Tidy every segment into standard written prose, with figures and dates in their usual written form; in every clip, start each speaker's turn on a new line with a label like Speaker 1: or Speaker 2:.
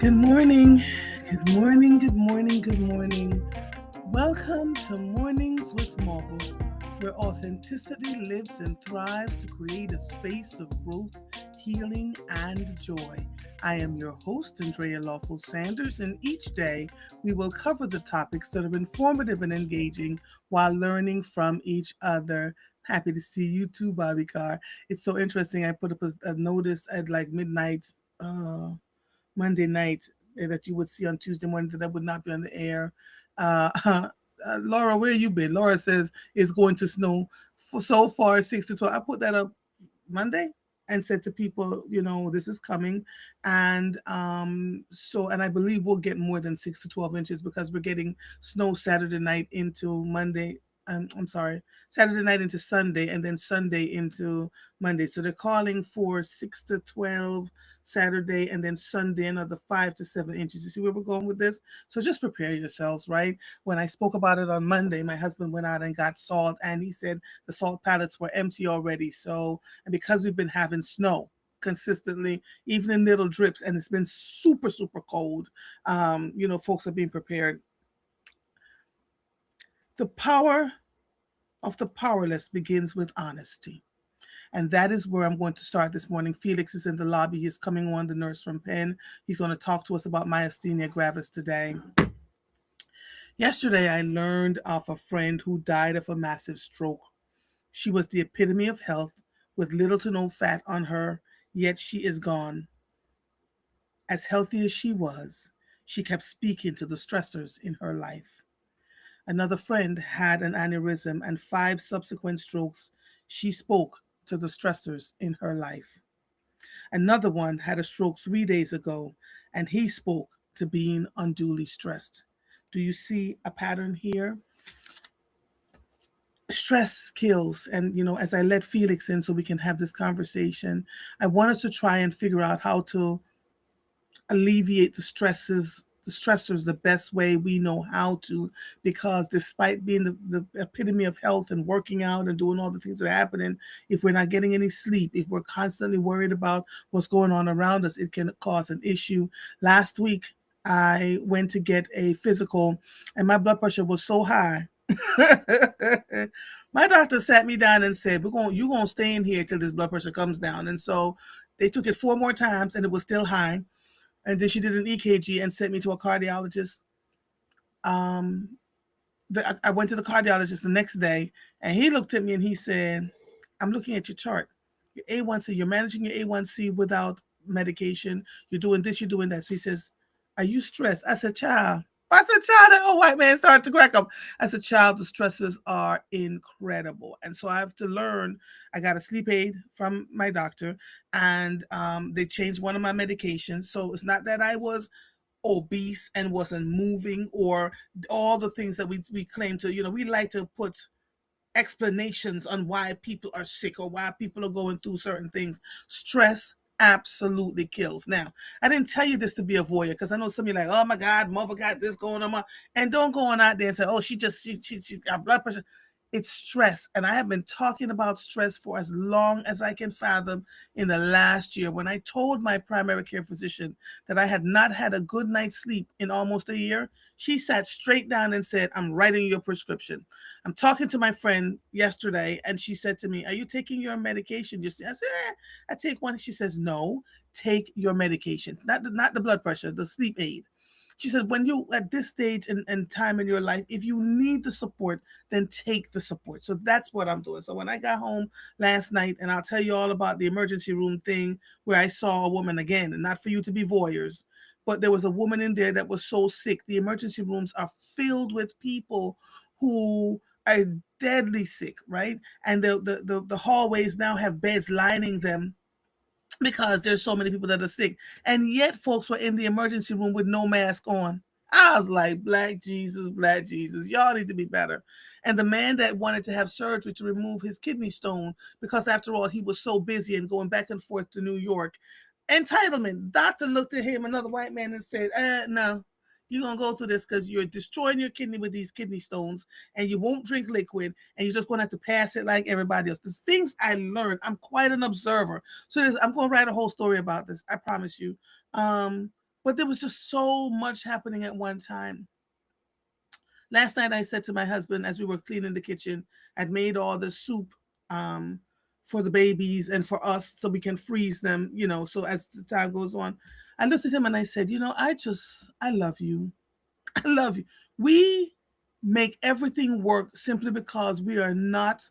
Speaker 1: Good morning. Good morning. Good morning. Good morning. Welcome to Mornings with Marvel, where authenticity lives and thrives to create a space of growth, healing, and joy. I am your host, Andrea Lawful Sanders, and each day we will cover the topics that are informative and engaging while learning from each other. Happy to see you too, Bobby Carr. It's so interesting. I put up a notice at like midnight. Monday night that you would see on Tuesday morning that would not be on the air. Laura, where you been? Laura says it's going to snow for so far 6 to 12. I put that up Monday and said to people, this is coming, and I believe we'll get more than 6 to 12 inches because we're getting snow Saturday night into Monday. I'm sorry, Saturday night into Sunday, and then Sunday into Monday. So they're calling for 6 to 12 Saturday, and then Sunday another 5 to 7 inches. You see where we're going with this? So just prepare yourselves, right? When I spoke about it on Monday, my husband went out and got salt, and he said the salt pallets were empty already. So, and because we've been having snow consistently, even in little drips, and it's been super, super cold, folks are being prepared. The power of the powerless begins with honesty. And that is where I'm going to start this morning. Felix is in the lobby. He's coming on, the nurse from Penn. He's going to talk to us about myasthenia gravis today. Yesterday, I learned of a friend who died of a massive stroke. She was the epitome of health with little to no fat on her, yet she is gone. As healthy as she was, she kept speaking to the stressors in her life. Another friend had an aneurysm and 5 subsequent strokes. She spoke to the stressors in her life. Another one had a stroke 3 days ago, and he spoke to being unduly stressed. Do you see a pattern here? Stress kills. And, as I let Felix in so we can have this conversation, I wanted to try and figure out how to alleviate the stressors the best way we know how to, because despite being the epitome of health and working out and doing all the things that are happening, if we're not getting any sleep, if we're constantly worried about what's going on around us, it can cause an issue. Last week I went to get a physical, and my blood pressure was so high. My doctor sat me down and said, you're going to stay in here till this blood pressure comes down. And so they took it 4 more times and it was still high. And then she did an EKG and sent me to a cardiologist. Um, I went to the cardiologist the next day, and he looked at me and he said, "I'm looking at your chart. Your A1C, you're managing your A1C without medication. You're doing this, you're doing that." So he says, "Are you stressed?" I said, "Child." That old white man started to crack up. I said, "Child, the stresses are incredible." And so I have to learn. I got a sleep aid from my doctor, and they changed one of my medications. So it's not that I was obese and wasn't moving, or all the things that we claim to, we like to put explanations on why people are sick or why people are going through certain things. Stress absolutely kills. Now, I didn't tell you this to be a voyeur, because I know some of you are like, "Oh my God, mother got this going on." And don't go on out there and say, "Oh, she got blood pressure." It's stress. And I have been talking about stress for as long as I can fathom in the last year. When I told my primary care physician that I had not had a good night's sleep in almost a year, she sat straight down and said, "I'm writing your prescription." I'm talking to my friend yesterday, and she said to me, "Are you taking your medication?" I said, "I take one." She says, "No, take your medication, not the blood pressure, the sleep aid." She said, "When you at this stage and time in your life, if you need the support, then take the support." So that's what I'm doing. So when I got home last night, and I'll tell you all about the emergency room thing where I saw a woman again, and not for you to be voyeurs, but there was a woman in there that was so sick. The emergency rooms are filled with people who are deadly sick, right? And the hallways now have beds lining them because there's so many people that are sick. And yet folks were in the emergency room with no mask on. I was like, Black Jesus, y'all need to be better. And the man that wanted to have surgery to remove his kidney stone, because after all, he was so busy and going back and forth to New York. Entitlement. Doctor looked at him, another white man, and said, "No, you're going to go through this because you're destroying your kidney with these kidney stones, and you won't drink liquid, and you're just going to have to pass it like everybody else." The things I learned, I'm quite an observer. So I'm going to write a whole story about this. I promise you. But there was just so much happening at one time. Last night I said to my husband as we were cleaning the kitchen, I'd made all the soup um, for the babies and for us so we can freeze them, so as the time goes on. I looked at him and I said, I love you. I love you. We make everything work simply because we are not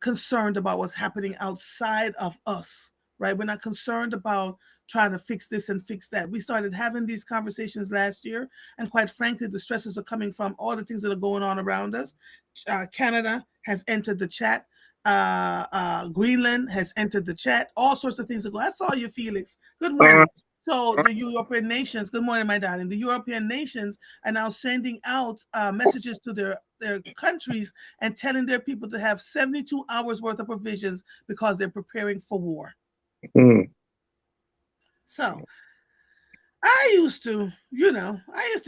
Speaker 1: concerned about what's happening outside of us, right? We're not concerned about trying to fix this and fix that. We started having these conversations last year, and quite frankly, the stresses are coming from all the things that are going on around us. Canada has entered the chat. Greenland has entered the chat. All sorts of things are going. I saw you, Felix. Good
Speaker 2: Uh,
Speaker 1: morning. So the European nations, good morning, my darling. The European nations are now sending out messages to their countries and telling their people to have 72 hours worth of provisions because they're preparing for war.
Speaker 2: mm,
Speaker 1: So I used to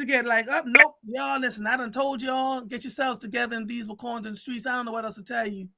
Speaker 1: get like, oh, nope, y'all, listen, I done told y'all, get yourselves together and these were corners in the streets. I don't know what else to tell you.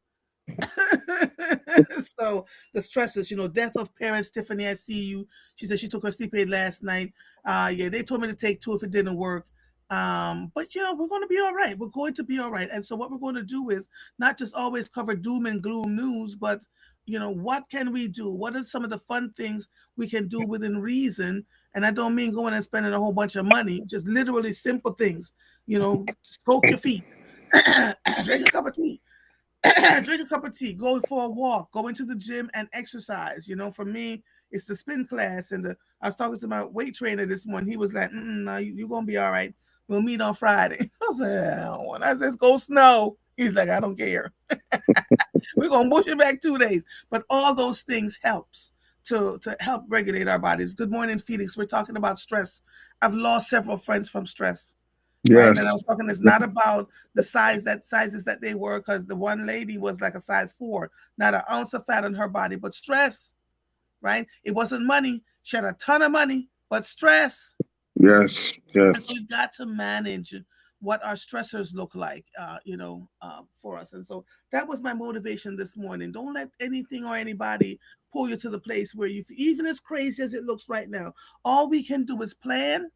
Speaker 1: So the stresses, death of parents. Tiffany, I see you. She said she took her sleep aid last night. Yeah, they told me to take two if it didn't work. But we're going to be all right. We're going to be all right. And so what we're going to do is not just always cover doom and gloom news, but what can we do? What are some of the fun things we can do within reason? And I don't mean going and spending a whole bunch of money, just literally simple things. Soak your feet, drink a cup of tea, drink a cup of tea, go for a walk, go into the gym and exercise. For me, it's the spin class. And I was talking to my weight trainer this morning. He was like, no, you're going to be all right. We'll meet on Friday. I was like, I don't want. I said, go snow. He's like, I don't care. We're going to push it back 2 days. But all those things helps to help regulate our bodies. Good morning, Felix. We're talking about stress. I've lost several friends from stress, right? And I
Speaker 2: yes,
Speaker 1: was talking, it's not about the sizes that they were, because the one lady was like a size 4, not an ounce of fat on her body, but stress, right? It wasn't money. She had a ton of money, but stress.
Speaker 2: yes,
Speaker 1: And so
Speaker 2: yes.
Speaker 1: we've got to manage what our stressors look like, for us. And so that was my motivation this morning. Don't let anything or anybody pull you to the place where even as crazy as it looks right now, all we can do is plan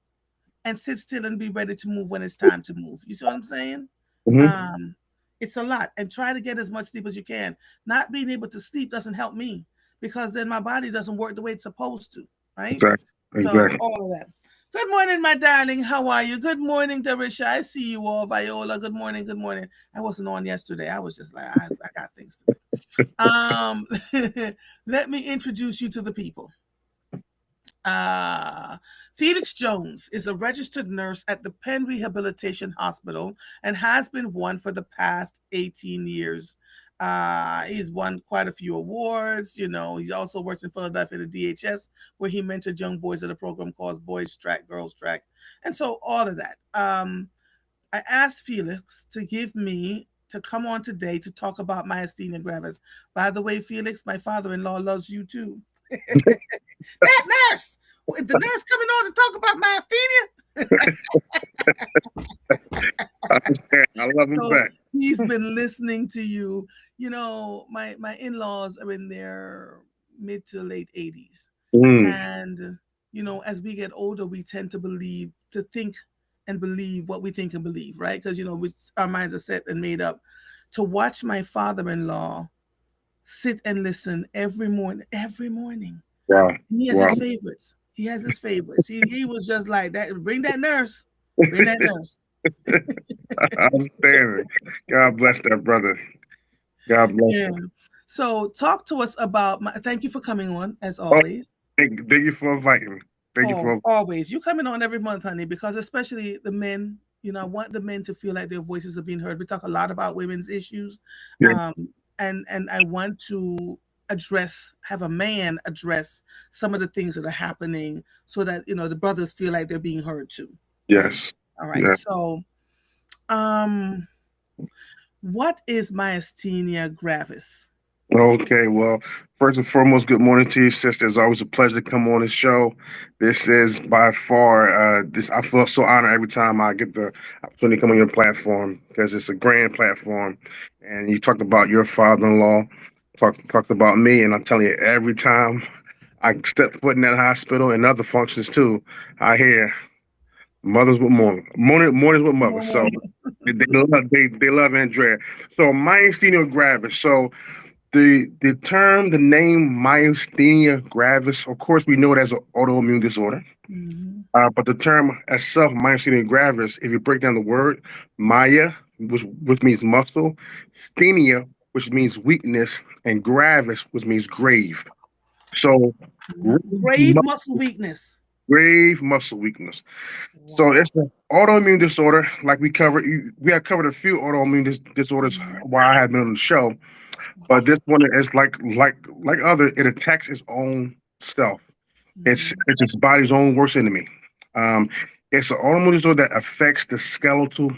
Speaker 1: and sit still and be ready to move when it's time to move. You see what I'm saying?
Speaker 2: Mm-hmm.
Speaker 1: Um, it's a lot. And try to get as much sleep as you can. Not being able to sleep doesn't help me, because then my body doesn't work the way it's supposed to, right?
Speaker 2: Exactly,
Speaker 1: So
Speaker 2: exactly.
Speaker 1: all of that. Good morning, my darling. How are you? Good morning, Darisha. I see you all. Viola. Good morning. Good morning. I wasn't on yesterday. I was just like, I got things to do. Let me introduce you to the people. Uh, Felix Jones is a registered nurse at the Penn Rehabilitation Hospital and has been one for the past 18 years. He's won quite a few awards. He also works in Philadelphia at the DHS, where he mentored young boys at a program called Boys Track, Girls Track. And so all of that. I asked Felix to come on today to talk about myasthenia gravis. By the way, Felix, my father-in-law loves you too. That nurse, the nurse coming on to talk about myasthenia.
Speaker 2: I understand. I love him
Speaker 1: So
Speaker 2: back.
Speaker 1: he's been listening to you. My in-laws are in their mid to late 80s.
Speaker 2: Mm,
Speaker 1: And as we get older, we tend to think and believe what we think and believe, right? Because our minds are set and made up. To watch my father-in-law sit and listen every morning.
Speaker 2: wow,
Speaker 1: He has
Speaker 2: wow.
Speaker 1: his favorites. He has his favorites. He was just like that. Bring that nurse. Bring that nurse.
Speaker 2: I understand. God bless that brother. God bless
Speaker 1: Yeah.
Speaker 2: him.
Speaker 1: So talk to us about thank you for coming on as
Speaker 2: Oh,
Speaker 1: always.
Speaker 2: thank you for inviting me. Thank you
Speaker 1: Oh,
Speaker 2: for.
Speaker 1: always. You coming on every month, honey, because especially the men, I want the men to feel like their voices are being heard. We talk a lot about women's issues.
Speaker 2: Yeah,
Speaker 1: Um, and I want to have a man address some of the things that are happening so that, the brothers feel like they're being heard too. Right.
Speaker 2: yes,
Speaker 1: All right.
Speaker 2: yeah.
Speaker 1: So, um, what is myasthenia gravis?
Speaker 2: Okay, well, first and foremost, good morning to you, sister. It's always a pleasure to come on the show. This is by far this. I feel so honored every time I get the opportunity to come on your platform because it's a grand platform. And you talked about your father-in-law, talked about me, and I'm telling you, every time I stepped foot in that hospital and other functions too. I hear mothers with mornings with mothers. So
Speaker 1: More.
Speaker 2: they love Andrea. So myasthenia gravis. So the name myasthenia gravis. Of course, we know it as an autoimmune disorder.
Speaker 1: Mhm.
Speaker 2: But the term as self, myasthenia gravis, if you break down the word, maya, which means muscle, sthenia, which means weakness, and gravis, which means grave. So
Speaker 1: Grave muscle weakness.
Speaker 2: grave muscle weakness. So
Speaker 1: Wow.
Speaker 2: it's an autoimmune disorder, like we covered. We have covered a few autoimmune disorders
Speaker 1: Mhm.
Speaker 2: while I have been on the show, but this one is like other. It attacks its own self.
Speaker 1: Mhm.
Speaker 2: It's its body's own worst enemy. Um, it's an autoimmune disorder that affects the skeletal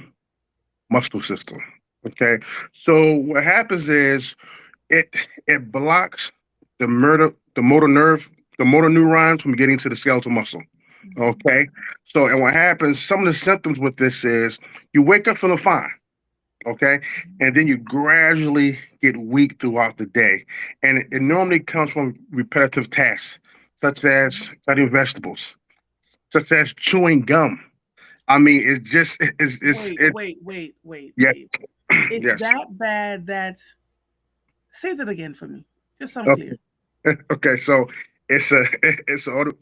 Speaker 2: muscle system. Okay, so what happens is it it blocks the motor neurons from getting to the skeletal muscle.
Speaker 1: Mhm.
Speaker 2: Okay, so and what happens? Some of the symptoms with this is you wake up feeling fine. Okay, and then you gradually get weak throughout the day, and it normally comes from repetitive tasks such as cutting vegetables, such as chewing gum. I mean, it's just
Speaker 1: Wait,
Speaker 2: it's
Speaker 1: wait, wait, wait,
Speaker 2: yes,
Speaker 1: wait. It's
Speaker 2: yes.
Speaker 1: that bad that say that again for me. Just so I'm
Speaker 2: Okay,
Speaker 1: clear.
Speaker 2: okay. So it's an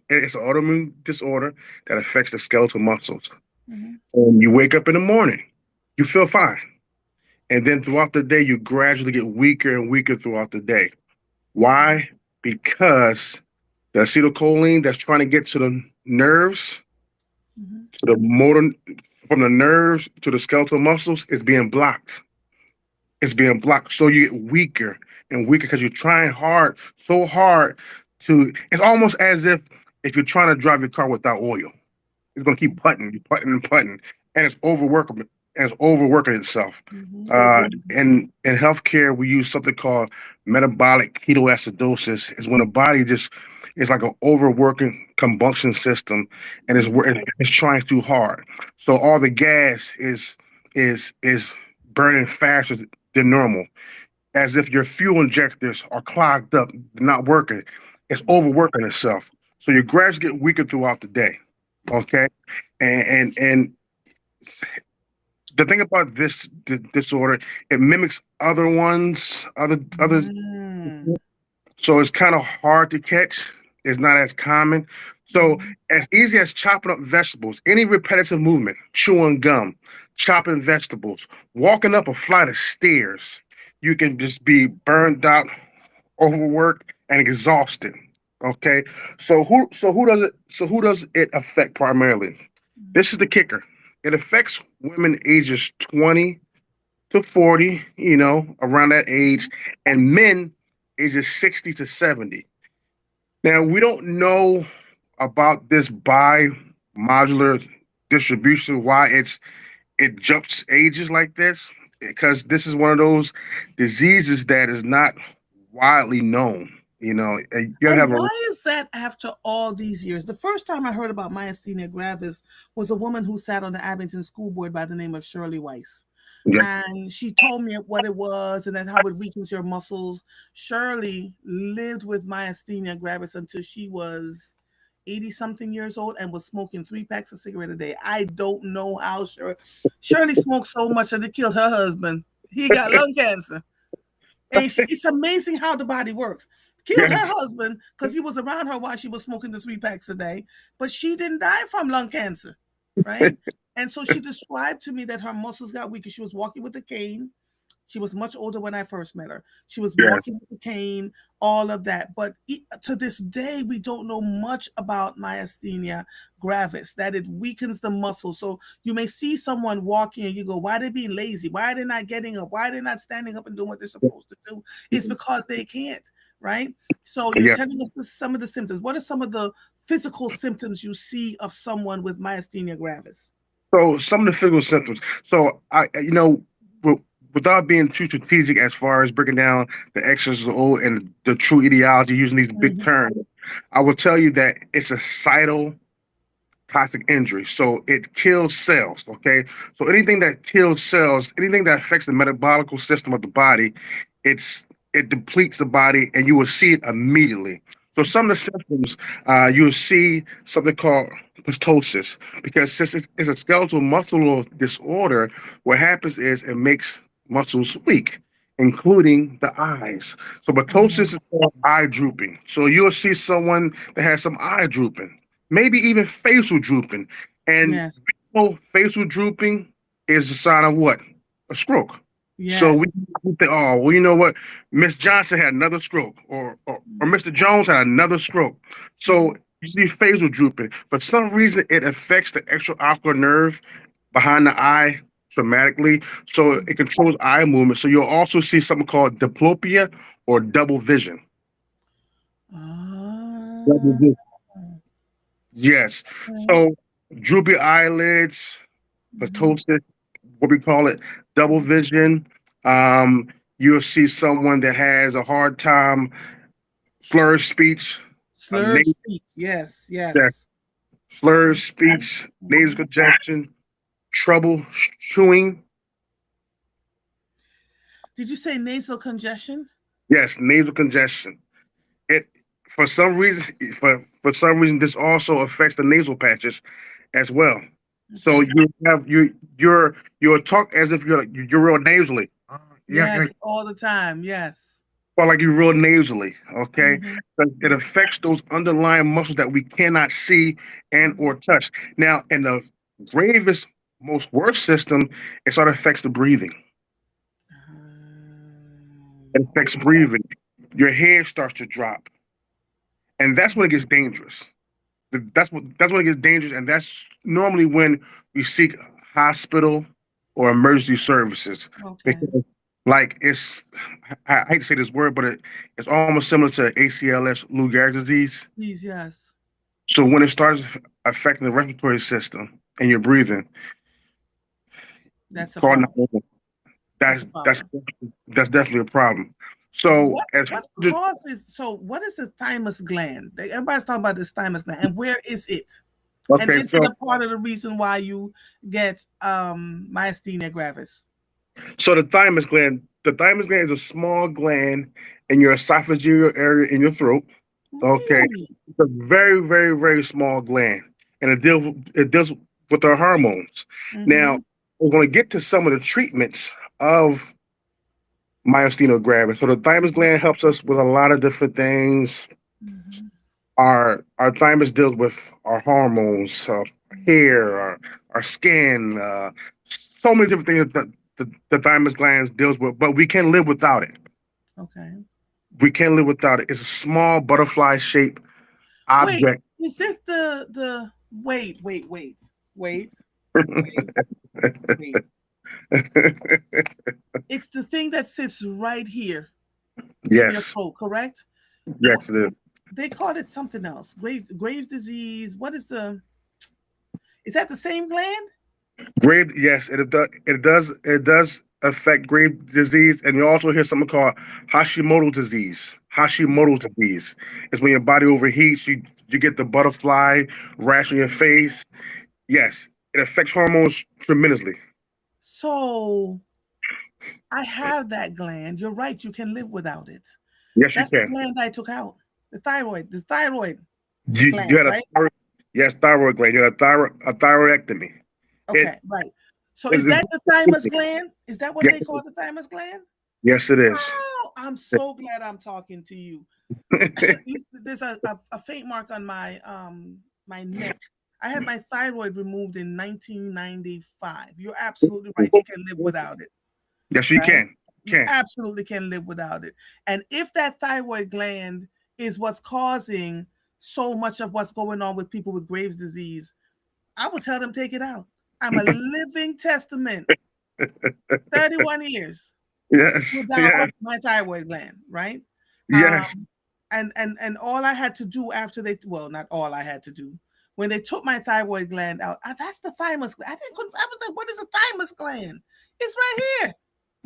Speaker 2: autoimmune disorder that affects the skeletal muscles.
Speaker 1: Mhm.
Speaker 2: And you wake up in the morning, you feel fine, and then throughout the day, you gradually get weaker and weaker throughout the day. Why? Because the acetylcholine that's trying to get to the nerves,
Speaker 1: Mhm.
Speaker 2: to the motor, from the nerves to the skeletal muscles, is being blocked. It's being blocked. So you get weaker and weaker because you're trying hard, so hard to. It's almost as if you're trying to drive your car without oil. It's going to keep putting and putting, and it's overworking itself.
Speaker 1: Mhm.
Speaker 2: In healthcare, we use something called metabolic ketoacidosis. Is when the body just it's like an overworking combustion system, and
Speaker 1: Mhm.
Speaker 2: it's trying too hard. So all the gas is burning faster than normal, as if your fuel injectors are clogged up, not working. It's overworking itself. So you gradually get weaker throughout the day. Okay, and the thing about this disorder, it mimics other ones, other.
Speaker 1: Mm.
Speaker 2: So it's kind of hard to catch. It's not as common. So
Speaker 1: Mhm.
Speaker 2: as easy as chopping up vegetables, any repetitive movement, chewing gum, chopping vegetables, walking up a flight of stairs, you can just be burned out, overworked, and exhausted. Okay. So who does it affect primarily? This is the kicker. It affects women ages 20 to 40, around that age,
Speaker 1: Mhm.
Speaker 2: and men ages 60 to 70. Now, we don't know about this bi-modular distribution, why it jumps ages like this, because this is one of those diseases that is not widely known. And you gotta
Speaker 1: And
Speaker 2: have a
Speaker 1: why is that after all these years? The first time I heard about myasthenia gravis was a woman who sat on the Abington school board by the name of Shirley Weiss.
Speaker 2: yeah,
Speaker 1: And she told me what it was and then how it weakens your muscles. Shirley lived with myasthenia gravis until she was 80 something years old and was smoking 3 packs of cigarette a day. I don't know how Shirley smoked so much that it killed her husband. He got lung cancer. And it's amazing how the body works. Killed
Speaker 2: yeah,
Speaker 1: her husband because he was around her while she was smoking the 3 packs a day, but she didn't die from lung cancer, right? And so she described to me that her muscles got weaker. She was walking with a cane. She was much older when I first met her. She was
Speaker 2: yeah.
Speaker 1: walking with a cane, all of that. But to this day, we don't know much about myasthenia gravis, that it weakens the muscle. So you may see someone walking and you go, why are they being lazy? Why are they not getting up? Why are they not standing up and doing what they're supposed to do? It's because they can't, right? So you're
Speaker 2: Yeah.
Speaker 1: telling us some of the symptoms. What are some of the physical symptoms you see of someone with myasthenia gravis?
Speaker 2: So some of the physical symptoms. So w- without being too strategic as far as breaking down the X's and the true etiology using these big
Speaker 1: Mhm.
Speaker 2: terms, I will tell you that it's a cytotoxic injury. So it kills cells. Okay. So anything that kills cells, anything that affects the metabolic system of the body, it depletes the body, and you will see it immediately. So some
Speaker 1: Okay.
Speaker 2: of the symptoms, you'll see something called ptosis, because since it's a skeletal muscle disorder, what happens is it makes muscles weak, including the eyes. So ptosis
Speaker 1: Oh,
Speaker 2: is called eye drooping. So you'll see someone that has some eye drooping, maybe even facial drooping. And
Speaker 1: yes.
Speaker 2: facial drooping is a sign of what? A stroke. So
Speaker 1: Yes.
Speaker 2: we think, oh, well, you know what? Miss Johnson had another stroke, or Mr. Jones had another stroke.
Speaker 1: Mhm.
Speaker 2: So you see facial drooping. For some reason, it affects the extraocular nerve behind the eye traumatically. So it controls eye movement. So you'll also see something called diplopia or double vision. Double
Speaker 1: Ah,
Speaker 2: vision. Yes.
Speaker 1: okay.
Speaker 2: So droopy eyelids,
Speaker 1: Mhm.
Speaker 2: ptosis, what we call it, double vision. Um, you'll see someone that has a hard time slurred speech, a
Speaker 1: Slurred
Speaker 2: nasal,
Speaker 1: speech. Yes. Yes.
Speaker 2: slurred speech, nasal
Speaker 1: Mhm.
Speaker 2: congestion, trouble chewing.
Speaker 1: Did you say nasal congestion?
Speaker 2: Yes, nasal congestion. It for some reason for some reason this also affects the nasal patches as well. So
Speaker 1: Okay.
Speaker 2: you'll talk as if you're real nasally. Yeah, yeah,
Speaker 1: Yes, all the time. Yes.
Speaker 2: or like you're real nasally. Okay,
Speaker 1: Hmm.
Speaker 2: but it affects those underlying muscles that we cannot see and or touch. Now, in the gravest, most worst system, it sort of affects the breathing. It affects breathing. Your head starts to drop, and that's when it gets dangerous. That's when it gets dangerous, and that's normally when we seek hospital or emergency services
Speaker 1: Okay.
Speaker 2: because, like, I hate to say this word, but it's almost similar to ACLS, Lou Gehrig's disease.
Speaker 1: Please, yes.
Speaker 2: So when it starts affecting the respiratory system and your breathing,
Speaker 1: That's a
Speaker 2: call
Speaker 1: problem.
Speaker 2: 911.
Speaker 1: That's
Speaker 2: That's
Speaker 1: a
Speaker 2: that's
Speaker 1: problem.
Speaker 2: that's definitely a problem. So as
Speaker 1: What causes so what is the thymus gland? Everybody's talking about this thymus gland and where is it? And
Speaker 2: okay,
Speaker 1: is it
Speaker 2: so
Speaker 1: a part of the reason why you get myasthenia gravis?
Speaker 2: the thymus gland is a small gland in your esophageal area in your throat. Okay,
Speaker 1: Really?
Speaker 2: it's a very, very, very small gland, and it deals with our hormones. Now,
Speaker 1: Mm-hmm.
Speaker 2: we're going to get to some of the treatments of myasthenia gravis. So the thymus gland helps us with a lot of different things.
Speaker 1: Mm-hmm.
Speaker 2: Our thymus deals with our hormones, hair, our skin, so many different things that the thymus glands deals with. But we can live without it.
Speaker 1: Okay.
Speaker 2: We can live without it. It's a small butterfly shaped
Speaker 1: Wait,
Speaker 2: object.
Speaker 1: is this the wait, wait, wait. It's the thing that sits right here in your
Speaker 2: Yes,
Speaker 1: throat, correct? What
Speaker 2: yes, it is.
Speaker 1: they called it something else. Graves disease. What is that the same gland?
Speaker 2: Grave, yes, it does affect grave disease, and you also hear something called Hashimoto disease. Hashimoto disease is when your body overheats, you get the butterfly rash on your face. Yes, it affects hormones tremendously.
Speaker 1: So I have that gland. You're right, you can live without it.
Speaker 2: Yes, you
Speaker 1: That's the
Speaker 2: can.
Speaker 1: gland I took out. The thyroid
Speaker 2: You
Speaker 1: gland,
Speaker 2: had a
Speaker 1: right?
Speaker 2: yes, thyroid gland. You had a thyroidectomy. It,
Speaker 1: Okay, right. So
Speaker 2: it,
Speaker 1: is that the thymus
Speaker 2: it
Speaker 1: gland? Is that what
Speaker 2: yes,
Speaker 1: they call the thymus gland?
Speaker 2: yes, it is.
Speaker 1: Oh, I'm so glad I'm talking to you. There's a faint mark on my neck. I had my thyroid removed in 1995. You're absolutely right. You can live without it,
Speaker 2: Yes, you
Speaker 1: right?
Speaker 2: can.
Speaker 1: You
Speaker 2: Can.
Speaker 1: absolutely can live without it. And if that thyroid gland is what's causing so much of what's going on with people with Graves' disease, I would tell them take it out. I'm a living testament. 31 years
Speaker 2: Yes,
Speaker 1: without
Speaker 2: yes,
Speaker 1: my thyroid gland, right?
Speaker 2: yes.
Speaker 1: Um, and all I had to do after not all I had to do when they took my thyroid gland out. That's the thymus. I didn't. I was like, what is a thymus gland? It's right here.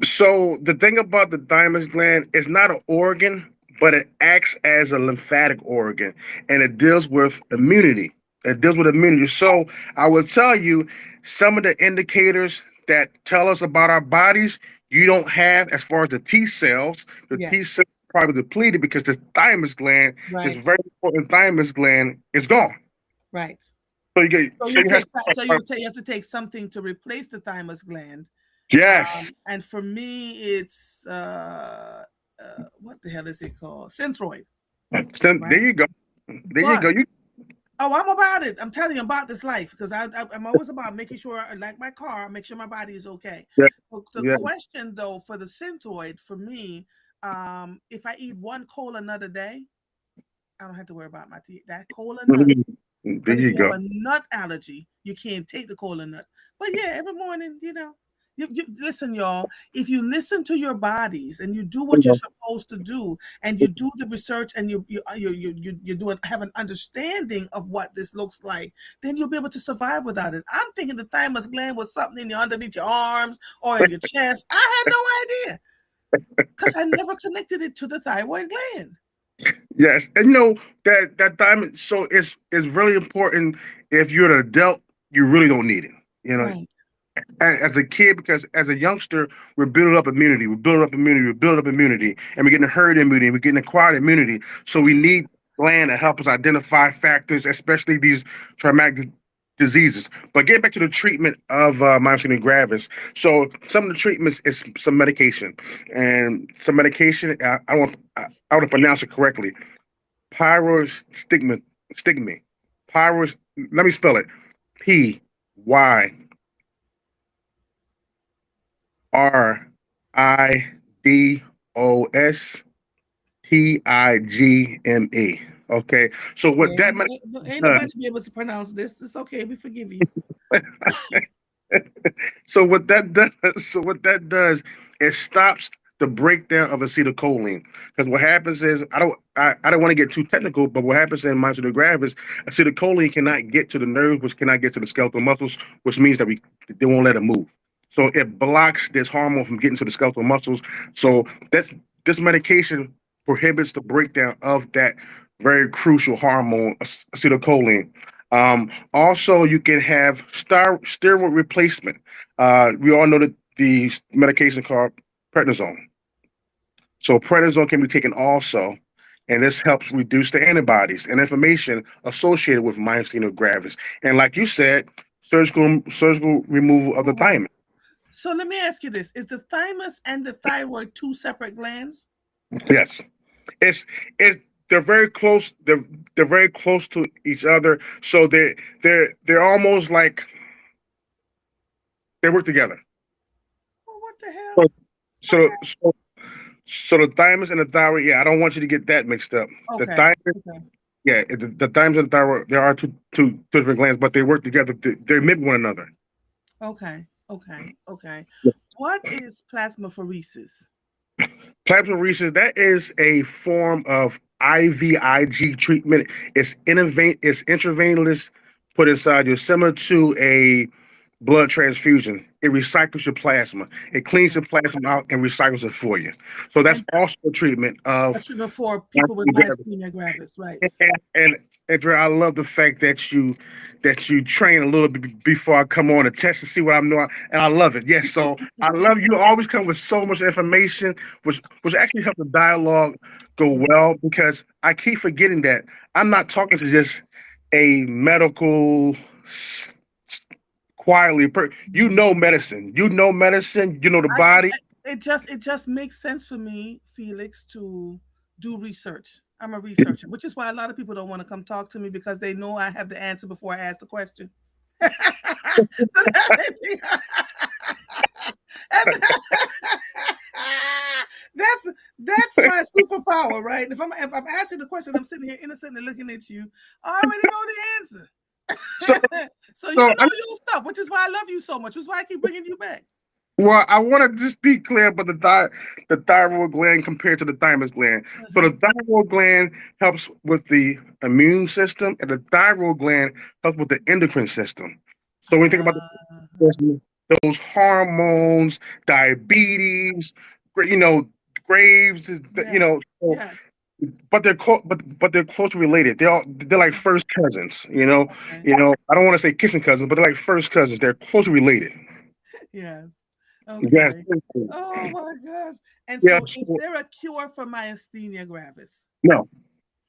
Speaker 2: So the thing about the thymus gland is not an organ, but it acts as a lymphatic organ, and it deals with immunity. It deals with immunity. So I will tell you some of the indicators that tell us about our bodies you don't have as far as the T cells. The T
Speaker 1: Yes.
Speaker 2: cells probably depleted because this thymus gland, this
Speaker 1: Right.
Speaker 2: very important thymus gland, is gone.
Speaker 1: Right.
Speaker 2: So you get,
Speaker 1: So
Speaker 2: so
Speaker 1: you
Speaker 2: you have,
Speaker 1: take you have to take something to replace the thymus gland.
Speaker 2: yes.
Speaker 1: And for me, it's what the hell is it called? Synthroid,
Speaker 2: So there
Speaker 1: right?
Speaker 2: you go. There you
Speaker 1: But
Speaker 2: go. You
Speaker 1: oh, I'm about it. I'm telling you, I'm about this life because I'm always about making sure, like my car, make sure my body is okay.
Speaker 2: yeah,
Speaker 1: But the
Speaker 2: yeah.
Speaker 1: question though for the synthroid for me, if I eat one cola nut a day, I don't have to worry about my teeth. That cola nut.
Speaker 2: There
Speaker 1: But if
Speaker 2: you
Speaker 1: you have
Speaker 2: go.
Speaker 1: a nut allergy, you can't take the cola nut. But yeah, every morning, you listen, y'all. If you listen to your bodies and you do what you're supposed to do, and you do the research, and you do it, have an understanding of what this looks like, then you'll be able to survive without it. I'm thinking the thymus gland was something in your underneath your arms or in your chest. I had no idea because I never connected it to the thyroid gland.
Speaker 2: Yes, and you know that diamond. So it's really important. If you're an adult, you really don't need it. You know,
Speaker 1: Right.
Speaker 2: as a kid, because as a youngster, we're building up immunity, we're building up immunity, we're building up immunity, and we're getting herd immunity, we're getting acquired immunity. So we need gland to help us identify factors, especially these traumatic diseases. But getting back to the treatment of myasthenia gravis, so some of the treatments is some medication, and some medication. I want to pronounce it correctly. Pyrostigmine. Pyros. Let me spell it. Pyrostigme. Okay. So what
Speaker 1: Yeah,
Speaker 2: that
Speaker 1: ain't
Speaker 2: does,
Speaker 1: nobody be able to pronounce this. It's okay. We forgive you.
Speaker 2: so what that does, it stops the breakdown of acetylcholine. Because what happens is, I don't want to get too technical, but what happens in myasthenia gravis, acetylcholine cannot get to the nerves, which cannot get to the skeletal muscles, which means that they won't let it move. So it blocks this hormone from getting to the skeletal muscles. So that's this medication prohibits the breakdown of that very crucial hormone, acetylcholine. Also, you can have steroid replacement. We all know that the medication called prednisone. So prednisone can be taken also, and this helps reduce the antibodies and inflammation associated with myasthenia gravis. And like you said, surgical removal of the
Speaker 1: Oh,
Speaker 2: thymus.
Speaker 1: so let me ask you this: is the thymus and the thyroid two separate glands?
Speaker 2: Yes, it's it's they're very close. They're very close to each other. So they're almost like they work together.
Speaker 1: Oh, what the hell?
Speaker 2: So so
Speaker 1: Okay,
Speaker 2: so So the thymus and the thyroid, yeah, I don't want you to get that mixed up. The
Speaker 1: okay,
Speaker 2: thymus,
Speaker 1: okay,
Speaker 2: yeah, the thymus and the thyroid, there are two different glands, but they work together. They mimic one another.
Speaker 1: okay, okay, okay. What is plasmapheresis?
Speaker 2: Plasmapheresis, that is a form of IVIG treatment. It's intravenous, put inside you, similar to a blood transfusion. It recycles your plasma. It cleans your plasma out and recycles it for you. So that's
Speaker 1: And
Speaker 2: also a treatment
Speaker 1: a
Speaker 2: of
Speaker 1: treatment for people with myasthenia gravis, right?
Speaker 2: and Dre, I love the fact that you train a little bit before I come on a test to see what I'm doing, and I love it. Yes, so I love you. Always come with so much information, which actually helps the dialogue go well because I keep forgetting that I'm not talking to just a medical quietly. You
Speaker 1: Mhm.
Speaker 2: know medicine. You know medicine. You know the
Speaker 1: I,
Speaker 2: body.
Speaker 1: it just makes sense for me, Felix, to do research. I'm a researcher, which is why a lot of people don't want to come talk to me because they know I have the answer before I ask the question. So and that's that's my superpower, right? If I'm asking the question, I'm sitting here innocently looking at you. I already know the
Speaker 2: So
Speaker 1: answer. So you
Speaker 2: so
Speaker 1: know your stuff, which is why I love you so much. Which is why I keep bringing you back.
Speaker 2: Well, I want to just be clear about the thyroid gland compared to the thymus gland. So the
Speaker 1: Uh-huh.
Speaker 2: thyroid gland helps with the immune system, and the thyroid gland helps with the endocrine system. So when you think about
Speaker 1: Uh-huh.
Speaker 2: those hormones, diabetes, you know, Graves,
Speaker 1: Yes.
Speaker 2: so,
Speaker 1: Yes.
Speaker 2: but they're closely related. They're like first cousins.
Speaker 1: Okay.
Speaker 2: I don't want to say kissing cousins, but they're like first cousins. They're closely related.
Speaker 1: Yes.
Speaker 2: Yes.
Speaker 1: Okay. Oh my gosh. And
Speaker 2: Yeah.
Speaker 1: so is there a cure for myasthenia gravis?
Speaker 2: No.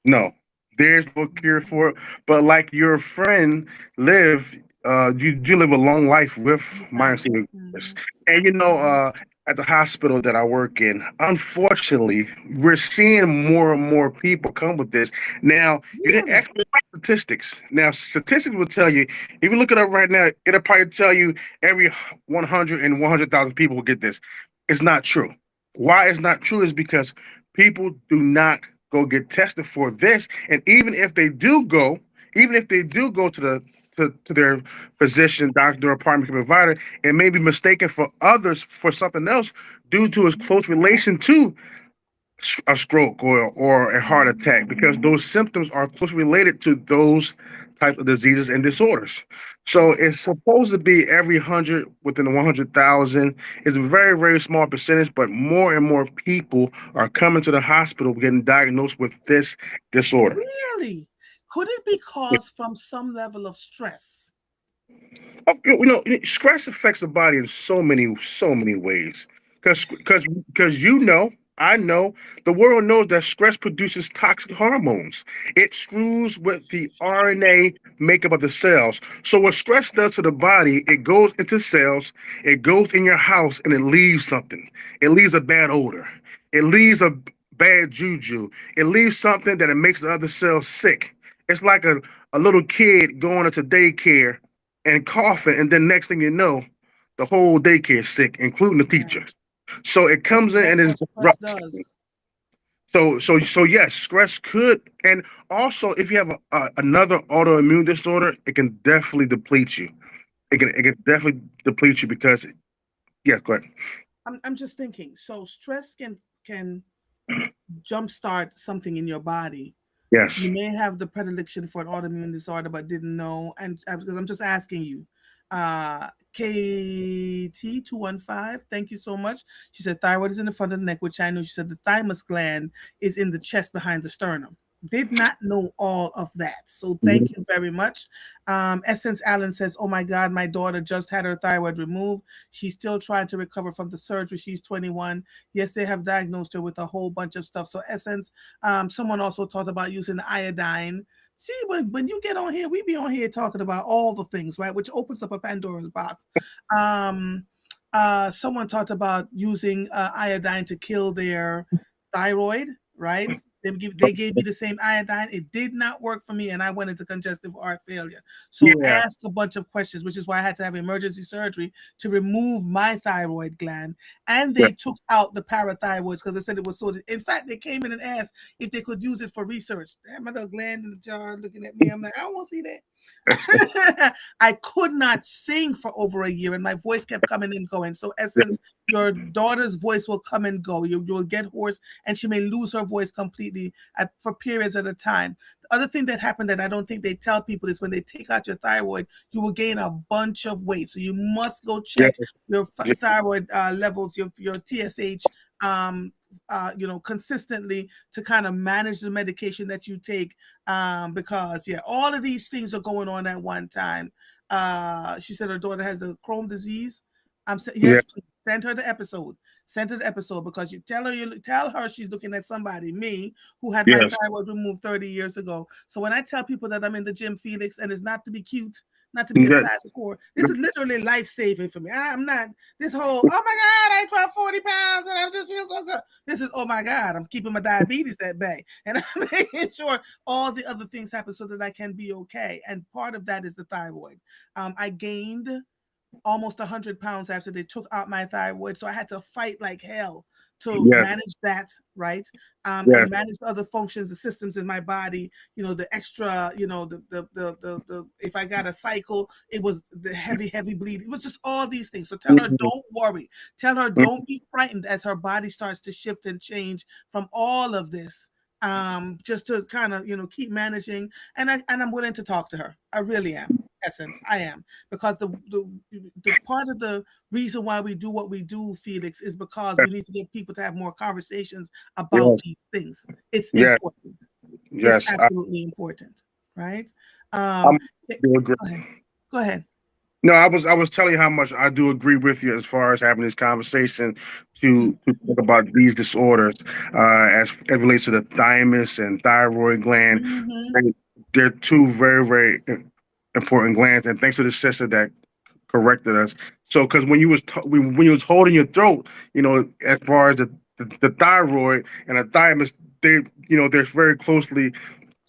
Speaker 2: No, there's no cure for it. But like your friend live, you live a long life with
Speaker 1: Yeah.
Speaker 2: myasthenia gravis.
Speaker 1: Hmm.
Speaker 2: And
Speaker 1: Hmm.
Speaker 2: at the hospital that I work in, unfortunately, we're seeing more and more people come with this. Now, you didn't
Speaker 1: Really?
Speaker 2: ask me about statistics. Now, statistics will tell you, if you look it up right now, it'll probably tell you every 100 and 100,000 people will get this. It's not true. Why it's not true is because people do not go get tested for this. And even if they do go to their physician, doctor, or primary care provider, and may be mistaken for others for something else due to its close relation to a stroke or a heart attack, because those symptoms are closely related to those types of diseases and disorders. So
Speaker 1: Okay.
Speaker 2: it's supposed to be every 100 within 100,000. It's a very, very small percentage, but more and more people are coming to the hospital getting diagnosed with this disorder.
Speaker 1: Really? Could it be caused from some level of stress?
Speaker 2: Stress affects the body in so many ways. Because you know, I know, the world knows that stress produces toxic hormones. It screws with the RNA makeup of the cells. So what stress does to the body, it goes into cells, it goes in your house, and it leaves something. It leaves a bad odor. It leaves a bad juju. It leaves something that it makes the other cells sick. It's like a little kid going into daycare and coughing, and then next thing you know, the whole daycare is sick, including the
Speaker 1: Yeah.
Speaker 2: teacher. So it comes in and
Speaker 1: That's
Speaker 2: is
Speaker 1: what stress
Speaker 2: disrupting.
Speaker 1: does.
Speaker 2: So yes, stress could, and also if you have another autoimmune disorder, it can definitely deplete you. It can definitely deplete you because yeah, go ahead.
Speaker 1: I'm just thinking. So stress can jumpstart something in your body. You
Speaker 2: Yes,
Speaker 1: may have the predilection for an autoimmune disorder, but didn't know. And because I'm just asking you, KT215, thank you so much. She said thyroid is in the front of the neck, which I knew. She said the thymus gland is in the chest behind the sternum. Did not know all of that. So
Speaker 2: mhm,
Speaker 1: thank you very much. Essence Allen says, oh my God, my daughter just had her thyroid removed. She's still trying to recover from the surgery. She's 21. Yes, they have diagnosed her with a whole bunch of stuff. So Essence, someone also talked about using the iodine. See, when you get on here, we be on here talking about all the things, right? Which opens up a Pandora's box. Um, Someone talked about using iodine to kill their thyroid, right? They gave me the same iodine. It did not work for me, and I went into congestive heart failure. So
Speaker 2: yeah,
Speaker 1: ask a bunch of questions, which is why I had to have emergency surgery to remove my thyroid gland. And
Speaker 2: yeah,
Speaker 1: they took out the parathyroids because they said it was so. In fact, they came in and asked if they could use it for research. Damn, my little gland in the jar looking at me. I'm like, I don't want to see that. I could not sing for over a year, and my voice kept coming and going. So,
Speaker 2: yeah,
Speaker 1: Essence, your daughter's voice will come and go. You'll get hoarse, and she may lose her voice completely for periods at a time. The other thing that happened that I don't think they tell people is when they take out your thyroid, you will gain a bunch of weight. So you must go
Speaker 2: yeah,
Speaker 1: check your
Speaker 2: yeah,
Speaker 1: thyroid levels, your TSH. Consistently to kind of manage the medication that you take, because yeah, all of these things are going on at one time. She said her daughter has a Crohn disease. I'm saying
Speaker 2: yeah,
Speaker 1: yes, please send her the episode. Send her the episode because you tell her she's looking at somebody, me, who had my
Speaker 2: yes,
Speaker 1: thyroid removed 30 years ago. So when I tell people that I'm in the gym, Felix, and it's not to be cute, not to be a
Speaker 2: yeah,
Speaker 1: size score, this is literally life saving for me. I'm not this whole, oh my God, I dropped 40 pounds and I just feel so good. This is, oh my God, I'm keeping my diabetes at bay. And I'm making sure all the other things happen so that I can be okay. And part of that is the thyroid. I gained almost 100 pounds after they took out my thyroid. So I had to fight like hell to
Speaker 2: yes,
Speaker 1: manage that, right?
Speaker 2: yes,
Speaker 1: And manage the other functions, the systems in my body, the extra, if I got a cycle, it was the heavy bleed. It was just all these things. So tell her,
Speaker 2: mhm,
Speaker 1: don't worry. Tell her, don't be frightened as her body starts to shift and change from all of this. Just to kind of, keep managing. And I'm willing to talk to her. I really am. Essence, I am, because the part of the reason why we do what we do, Felix, is because we need to get people to have more conversations about
Speaker 2: yes,
Speaker 1: these things. It's
Speaker 2: yes,
Speaker 1: important. It's
Speaker 2: yes.
Speaker 1: absolutely important, right?
Speaker 2: I'm
Speaker 1: Okay,
Speaker 2: do agree.
Speaker 1: go ahead. Go ahead.
Speaker 2: No, I was telling you how much I do agree with you as far as having this conversation to talk about these disorders, as it relates to the thymus and thyroid gland.
Speaker 1: Mm-hmm.
Speaker 2: And they're two very, very important glands. And thanks to the sister that corrected us. So, because when you was holding your throat, as far as the thyroid and the thymus, they they're very closely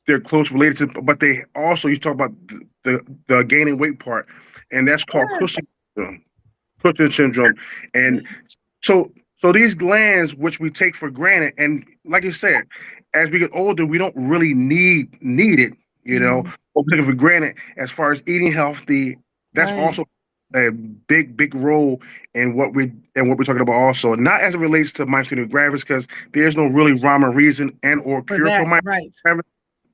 Speaker 2: they're close related to, but they also, you talk about the gaining weight part, and that's called
Speaker 1: Yes.
Speaker 2: Cushing syndrome. Cushing syndrome, and so these glands, which we take for granted, and like you said, as we get older, we don't really need it,
Speaker 1: Mm-hmm.
Speaker 2: or we take it for granted. As far as eating healthy, that's
Speaker 1: Right.
Speaker 2: also a big role in what we're talking about. Also, not as it relates to myasthenia gravis, because there's no really rhyme or reason and or
Speaker 1: For
Speaker 2: cure for
Speaker 1: that,
Speaker 2: myasthenia
Speaker 1: right.
Speaker 2: gravis.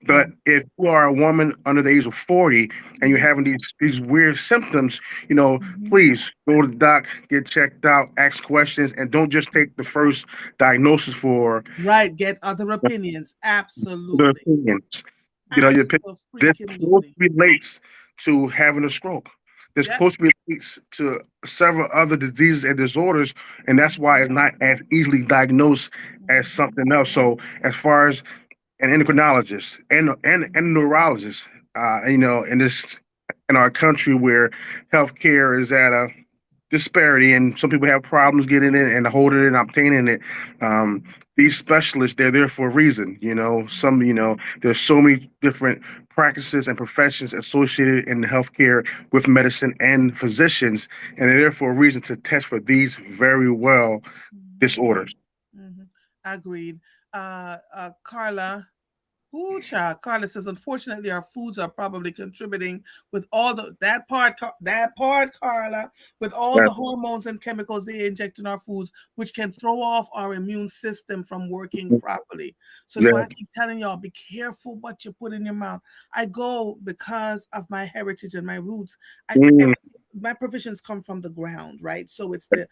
Speaker 1: Right.
Speaker 2: But if you are a woman under the age of 40 and you're
Speaker 1: Mm-hmm.
Speaker 2: having these weird symptoms,
Speaker 1: Mm-hmm.
Speaker 2: please go to the doc, get checked out, ask questions, and don't just take the first diagnosis for
Speaker 1: Right. Get other opinions.
Speaker 2: the
Speaker 1: Absolutely.
Speaker 2: opinions. Your opinion, this
Speaker 1: Absolutely.
Speaker 2: closely relates to having a stroke. This
Speaker 1: Yep.
Speaker 2: closely relates to several other diseases and disorders, and that's why
Speaker 1: Mm-hmm.
Speaker 2: it's not as easily diagnosed as
Speaker 1: Mm-hmm.
Speaker 2: something else. So, as far as an endocrinologist and neurologist, in this in our country where healthcare is at a disparity and some people have problems getting it and holding it and obtaining it. Um, these specialists, they're there for a reason. There's so many different practices and professions associated in healthcare with medicine and physicians, and they're there for a reason to test for these very well
Speaker 1: Mm-hmm.
Speaker 2: disorders.
Speaker 1: Mm-hmm. Agreed. Carla. Ooh, child. Carla says, unfortunately, our foods are probably contributing with all that part, Carla, with all
Speaker 2: Yes,
Speaker 1: the hormones and chemicals they inject in our foods, which can throw off our immune system from working properly. So that's why I
Speaker 2: yes,
Speaker 1: keep telling y'all, be careful what you put in your mouth. I go because of my heritage and my roots.
Speaker 2: mm,
Speaker 1: My provisions come from the ground, right? So it's the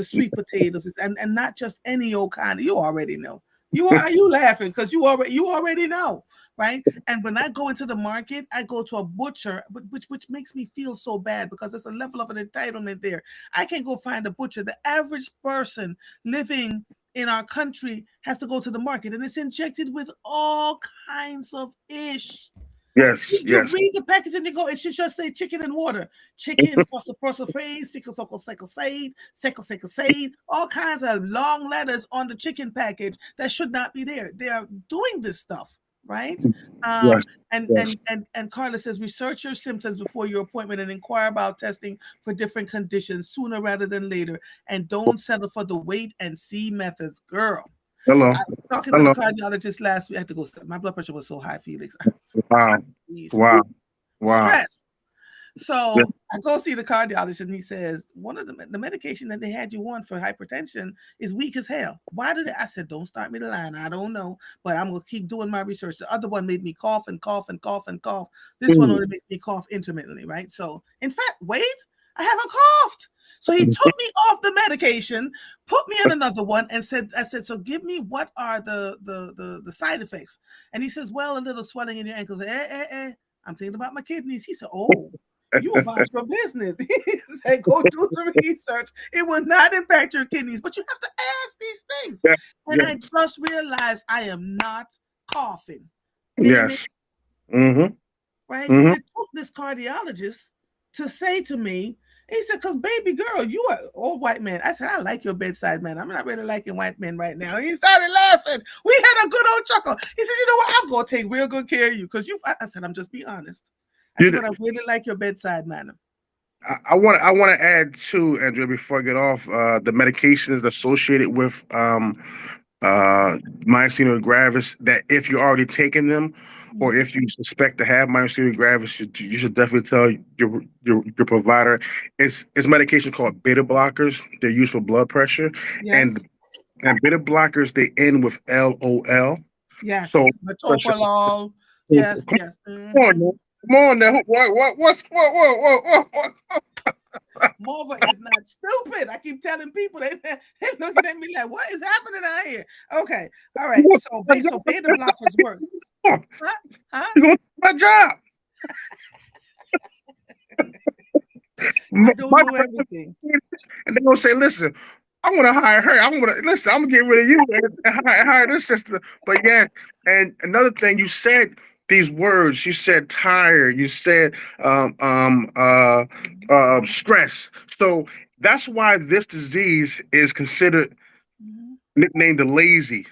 Speaker 1: sweet potatoes, and not just any old kind. You already know. You laughing because you already know, right? And when I go into the market, I go to a butcher, which makes me feel so bad because there's a level of an entitlement there. I can go find a butcher. The average person living in our country has to go to the market, and it's injected with all kinds of ish. You,
Speaker 2: yes,
Speaker 1: you
Speaker 2: yes,
Speaker 1: read the package and you go, it should just say chicken and water. Chicken, phosphorus, sickle, all kinds of long letters on the chicken package that should not be there. They are doing this stuff, right?
Speaker 2: yes,
Speaker 1: Um, and
Speaker 2: yes.
Speaker 1: and and and Carla says, research your symptoms before your appointment and inquire about testing for different conditions sooner rather than later. And don't settle for the wait and see methods, girl.
Speaker 2: Hello,
Speaker 1: I was talking to the
Speaker 2: hello.
Speaker 1: cardiologist last week. I had to go. My blood pressure was so high, Felix.
Speaker 2: Wow,
Speaker 1: Jeez.
Speaker 2: wow,
Speaker 1: Whew,
Speaker 2: wow.
Speaker 1: stress.
Speaker 2: Yes,
Speaker 1: So I go see the cardiologist, and he says one of the medication that they had you on for hypertension is weak as hell. Why did it? I said, don't start me the line. I don't know, but I'm gonna keep doing my research. The other one made me cough and cough and cough and cough. This one
Speaker 2: mm,
Speaker 1: only makes me cough intermittently, right? So in fact, wait, I haven't coughed. So he took me off the medication, put me on another one, and I said, so give me what are the side effects? And he says, well, a little swelling in your ankles. I'm thinking about my kidneys. He said, oh, you about your business. He said, go do the research. It will not impact your kidneys, but you have to ask these things.
Speaker 2: yes,
Speaker 1: And I
Speaker 2: yes,
Speaker 1: just realized I am not coughing. Damn it,
Speaker 2: yes. Mm-hmm,
Speaker 1: right? But
Speaker 2: mm-hmm.
Speaker 1: it took this cardiologist to say to me, he said, because baby girl, you are old white man. I said, I like your bedside man. I'm not really liking white men right now. He started laughing. We had a good old chuckle. He said, you know what? I'm going to take real good care of you because I said, I'm just being honest. I said,
Speaker 2: You,
Speaker 1: but I really like your bedside manner.
Speaker 2: I want to add too, Andrea, before I get off, the medications associated with myasthenia gravis. That if you're already taking them, or
Speaker 1: Mm-hmm.
Speaker 2: if you suspect to have myasthenia gravis, you should definitely tell your provider. It's medication called beta blockers. They're used for blood pressure, and
Speaker 1: Yes.
Speaker 2: and beta blockers they end with LOL. So,
Speaker 1: Yes.
Speaker 2: pressure.
Speaker 1: Metoprolol.
Speaker 2: Come
Speaker 1: Yes. Yes.
Speaker 2: on,
Speaker 1: Mm-hmm.
Speaker 2: now. Come on now. What?
Speaker 1: Mova is not stupid. I keep telling people they're looking at me like, what is happening out here? Okay. All right. So beta blockers work.
Speaker 2: You're
Speaker 1: Huh? Huh?
Speaker 2: going to my job.
Speaker 1: I don't know everything.
Speaker 2: And they're gonna say, listen, I'm gonna hire her. I'm gonna listen, I'm gonna get rid of you and hire this sister. But yeah, and another thing, you said these words, you said tired, you said stress. So that's why this disease is considered
Speaker 1: Mhm.
Speaker 2: nicknamed the lazy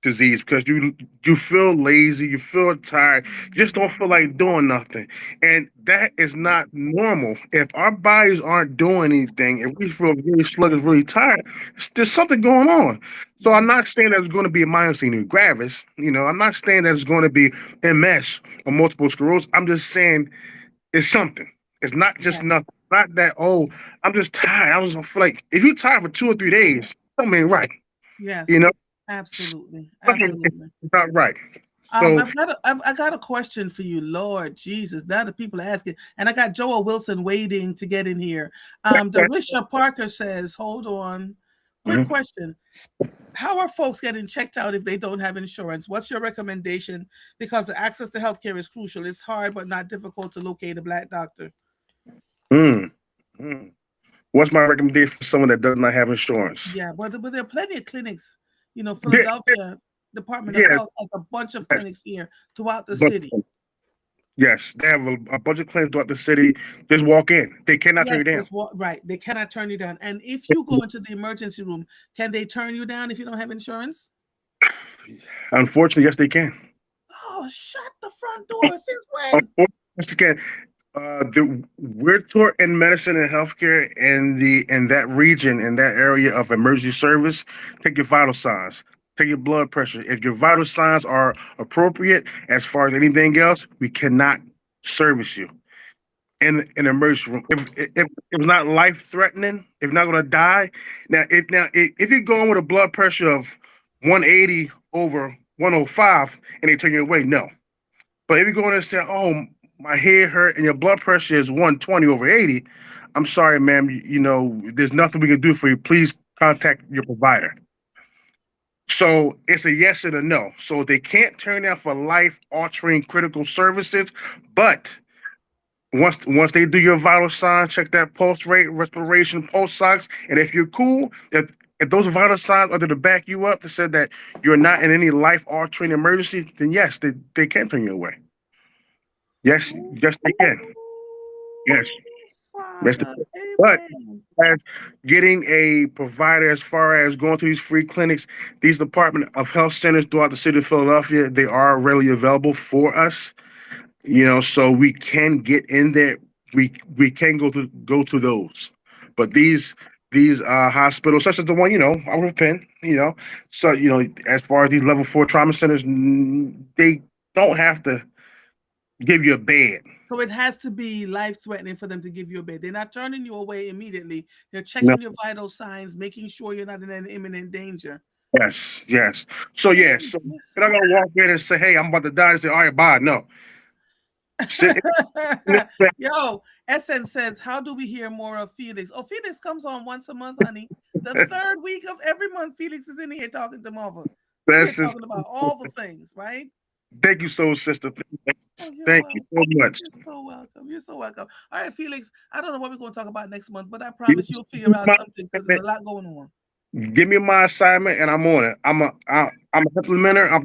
Speaker 2: disease, because you feel lazy, you feel tired, you just don't feel like doing nothing, and that is not normal. If our bodies aren't doing anything, if we feel really sluggish, really tired, there's something going on. So I'm not saying that it's going to be a myasthenia gravis. I'm not saying that it's going to be MS or multiple sclerosis. I'm just saying it's something. It's not just
Speaker 1: Yes.
Speaker 2: nothing. Not that, oh, I'm just tired. I just don't feel like, if you're tired for 2 or 3 days, something ain't right. You
Speaker 1: Yes.
Speaker 2: know,
Speaker 1: Absolutely.
Speaker 2: something is
Speaker 1: Absolutely.
Speaker 2: not right. So
Speaker 1: I've got a question for you, Lord Jesus. Now the people are asking, and I got Joel Wilson waiting to get in here. Darisha Parker says, "Hold on, quick
Speaker 2: Mhm.
Speaker 1: question: how are folks getting checked out if they don't have insurance? What's your recommendation? Because the access to healthcare is crucial. It's hard but not difficult to locate a black doctor."
Speaker 2: Mm, mm. What's my recommendation for someone that does not have insurance?
Speaker 1: Yeah, but there are plenty of clinics.
Speaker 2: Yeah,
Speaker 1: Philadelphia Department of
Speaker 2: yeah,
Speaker 1: Health has a bunch of
Speaker 2: yes,
Speaker 1: clinics here throughout the
Speaker 2: but
Speaker 1: city.
Speaker 2: yes, they have a bunch of clinics throughout the city. Just walk in; they cannot turn
Speaker 1: Yes,
Speaker 2: you down.
Speaker 1: just what right. They cannot turn you down. And if you go into the emergency room, can they turn you down if you don't have insurance?
Speaker 2: Unfortunately, yes, they can.
Speaker 1: Oh, shut the front door. Since when?
Speaker 2: Unfortunately, yes, they can. We're taught in medicine and healthcare in that region, in that area of emergency service. Take your vital signs, take your blood pressure. If your vital signs are appropriate, as far as anything else, we cannot service you in an emergency room. If it's not life threatening, if you're not going to die. Now if you're going with a blood pressure of 180 over 105 and they turn you away, no. But if you go in and say, "Oh, my head hurt," and your blood pressure is 120 over 80, I'm sorry, ma'am. There's nothing we can do for you. Please contact your provider. So it's a yes and a no. So they can't turn down for life altering critical services, but once they do your vital signs, check that pulse rate, respiration, pulse ox, and if you're cool, if those vital signs are to back you up to say that you're not in any life altering emergency, then yes, they can turn you away. Yes, yes, they can. Yes, yes, they
Speaker 1: Father,
Speaker 2: can. But
Speaker 1: amen.
Speaker 2: as getting a provider, as far as going to these free clinics, these Department of Health centers throughout the city of Philadelphia, they are readily available for us. So we can get in there. We can go to those. But these hospitals, such as the one, I was Penn, so as far as these level 4 trauma centers, they don't have to give you a bed.
Speaker 1: So it has to be life threatening for them to give you a bed. They're not turning you away immediately. They're
Speaker 2: No.
Speaker 1: checking your vital signs, making sure you're not in any imminent danger.
Speaker 2: Yes, yes. So yeah,
Speaker 1: Oh,
Speaker 2: so you're not
Speaker 1: listen.
Speaker 2: gonna walk in and say, "Hey, I'm about to die," and say, "All right, bye." No, sit in the
Speaker 1: Yo, Essen says, how do we hear more of Felix? Oh, Felix comes on once a month, honey. The third week of every month, Felix is in here talking to Marva. We're
Speaker 2: best.
Speaker 1: talking about all the things, right?
Speaker 2: Thank you so, sister.
Speaker 1: Oh, you're
Speaker 2: Thank you
Speaker 1: welcome.
Speaker 2: so much.
Speaker 1: You're so welcome. You're so welcome. All right, Felix. I don't know what we're going to talk about next month, but I
Speaker 2: Give
Speaker 1: promise you'll
Speaker 2: me
Speaker 1: figure out
Speaker 2: my
Speaker 1: something because there's a lot going on.
Speaker 2: Give me my assignment, and I'm on it. I'm a implementer. I'm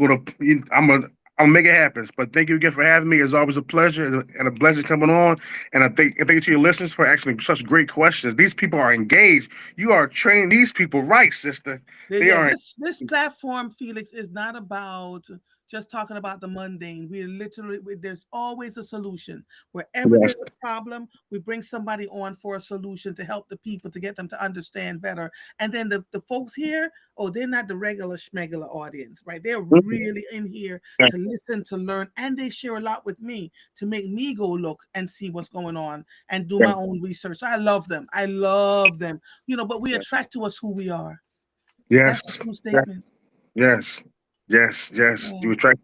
Speaker 2: gonna make it happen. But thank you again for having me. It's always a pleasure and a blessing coming on. And thank you to your listeners for asking such great questions. These people are engaged. You are training these people right, sister. They
Speaker 1: Yeah,
Speaker 2: are.
Speaker 1: this platform, Felix, is not about just talking about the mundane. There's always a solution. Wherever
Speaker 2: Yes.
Speaker 1: there's a problem, we bring somebody on for a solution to help the people to get them to understand better. And then the folks here, oh, they're not the regular schmegular audience, right? They're
Speaker 2: Mhm.
Speaker 1: really in here to listen, to learn, and they share a lot with me to make me go look and see what's going on and do my own research. So I love them. I love them. But we attract to us who we are.
Speaker 2: Yes.
Speaker 1: That's a true
Speaker 2: Yes.
Speaker 1: statement.
Speaker 2: Yes. Yes. Yes.
Speaker 1: Yeah.
Speaker 2: You attract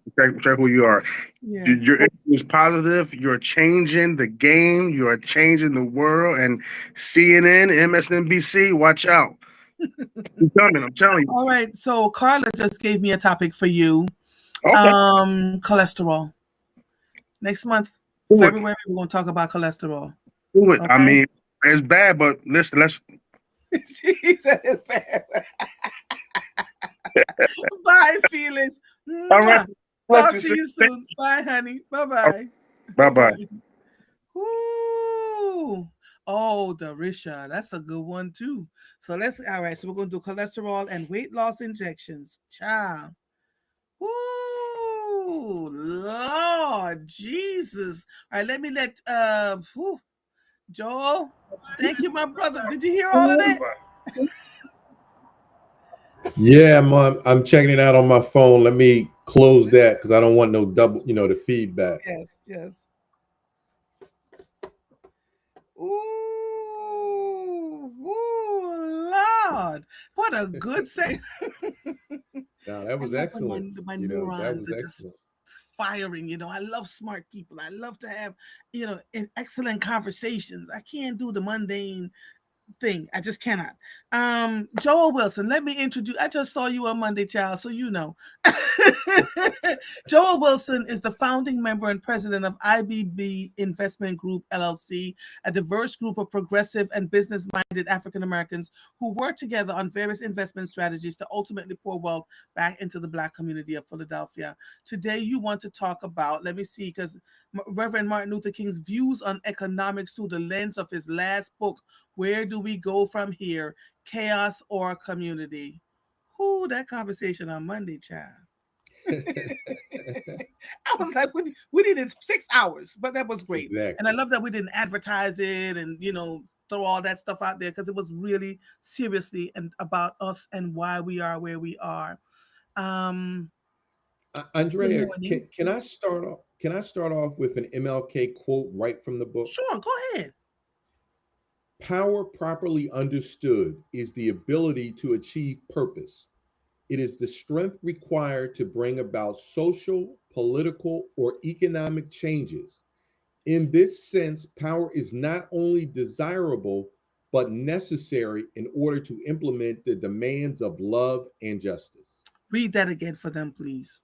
Speaker 2: who you are.
Speaker 1: Yeah.
Speaker 2: Your energy is positive. You're changing the game. You're changing the world. And CNN, MSNBC, watch out. I'm telling you. I'm telling you.
Speaker 1: All right. So Carla just gave me a topic for you.
Speaker 2: Okay.
Speaker 1: Cholesterol. Next month,
Speaker 2: Do it.
Speaker 1: February, we're going to talk about cholesterol.
Speaker 2: do it. I
Speaker 1: Okay.
Speaker 2: mean, it's bad, but listen, let's.
Speaker 1: She said it's bad. Bye, Felix.
Speaker 2: All right.
Speaker 1: Mwah.
Speaker 2: Bless
Speaker 1: Talk
Speaker 2: you,
Speaker 1: to
Speaker 2: sis.
Speaker 1: you soon. Bye, honey. Bye bye.
Speaker 2: Bye bye.
Speaker 1: Ooh. Oh, Darisha. That's a good one too. So let's all right. So we're gonna do cholesterol and weight loss injections. Ciao. Ooh, Lord Jesus. All right, let me let Joel. Thank you, my brother. Did you hear all of that?
Speaker 3: Yeah, I'm checking it out on my phone. Let me close that because I don't want no double, the feedback.
Speaker 1: Yes, yes. Ooh, ooh, Lord. What a good say.
Speaker 3: Now that
Speaker 1: I
Speaker 3: was
Speaker 1: love when
Speaker 3: excellent.
Speaker 1: my
Speaker 3: That
Speaker 1: neurons
Speaker 3: was
Speaker 1: are just
Speaker 3: excellent.
Speaker 1: firing. I love smart people. I love to have, excellent conversations. I can't do the mundane thing. I just cannot. Joel Wilson, let me introduce. I just saw you on Monday, child, so you know. Joel Wilson is the founding member and president of IBB Investment Group LLC, a diverse group of progressive and business-minded African Americans who work together on various investment strategies to ultimately pour wealth back into the Black community of Philadelphia. Today, you want to talk about. Let me see, because Reverend Martin Luther King's views on economics through the lens of his last book, Where Do We Go From Here? Chaos or Community? Who that conversation on Monday, child. I was like, we needed 6 hours, but that was great. And I
Speaker 3: Exactly.
Speaker 1: love that we didn't advertise it and, throw all that stuff out there because it was really seriously and about us and why we are where we are. Um, good
Speaker 3: Andrea,
Speaker 1: morning.
Speaker 3: can I start off with an MLK quote right from the book?
Speaker 1: Sure, go ahead.
Speaker 3: Power properly understood is the ability to achieve purpose. It is the strength required to bring about social, political, or economic changes. In this sense, power is not only desirable, but necessary in order to implement the demands of love and justice.
Speaker 1: Read that again for them, please.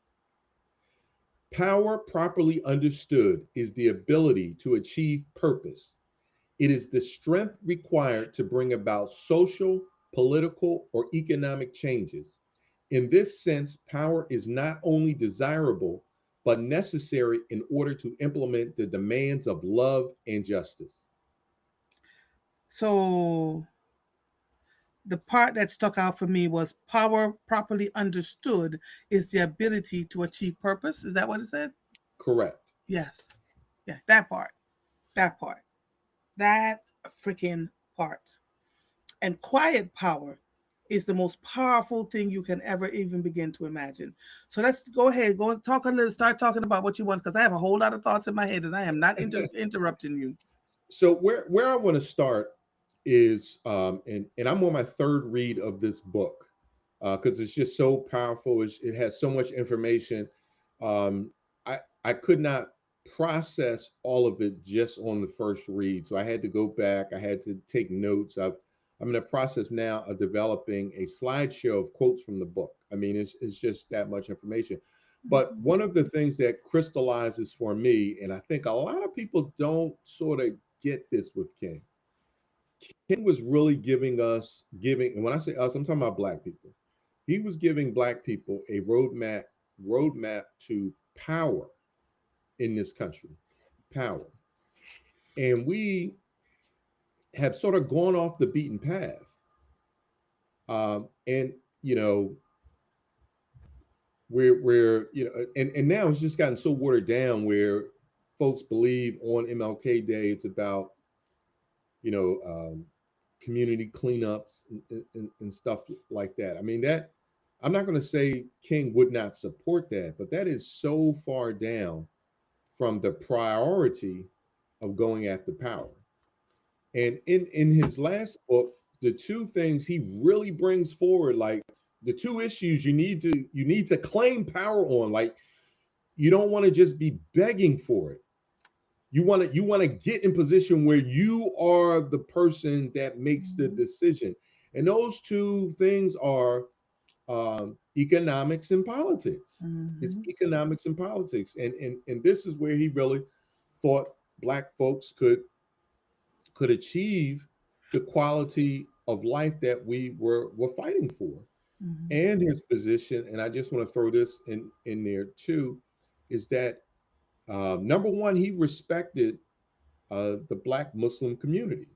Speaker 3: Power properly understood is the ability to achieve purpose. It is the strength required to bring about social, political, or economic changes. In this sense, power is not only desirable, but necessary in order to implement the demands of love and justice.
Speaker 1: So the part that stuck out for me was power properly understood is the ability to achieve purpose. Is that what it said?
Speaker 3: Correct.
Speaker 1: Yes. Yeah, that part. That part. That freaking part. And quiet power is the most powerful thing you can ever even begin to imagine. So let's go ahead, go talk a little, start talking about what you want because I have a whole lot of thoughts in my head and I am not interrupting you.
Speaker 3: So where I want to start is and I'm on my third read of this book because it's just so powerful. It has so much information. Um, I could not process all of it just on the first read, so I had to go back. I had to take notes. I'm in the process now of developing a slideshow of quotes from the book. I mean, it's just that much information. But
Speaker 1: Mhm.
Speaker 3: one of the things that crystallizes for me, and I think a lot of people don't sort of get this with King. King was really giving, and when I say us, I'm talking about Black people. He was giving Black people a roadmap to power in this country, power. And we have sort of gone off the beaten path. And, you know, and now it's just gotten so watered down where folks believe on MLK Day, it's about you know, community cleanups and stuff like that. I mean, that I'm not going to say King would not support that, but that is so far down from the priority of going after power. And in his last book, the two things he really brings forward, like the two issues you need to claim power on, like you don't want to just be begging for it. You want to get in position where you are the person that makes the
Speaker 1: Mhm.
Speaker 3: decision, and those two things are economics and politics. It's
Speaker 1: Mhm.
Speaker 3: economics and politics, and this is where he really thought Black folks could could achieve the quality of life that we were fighting for.
Speaker 1: Mm-hmm.
Speaker 3: And his position, and I just want to throw this in there too, is that number one, he respected the Black Muslim community,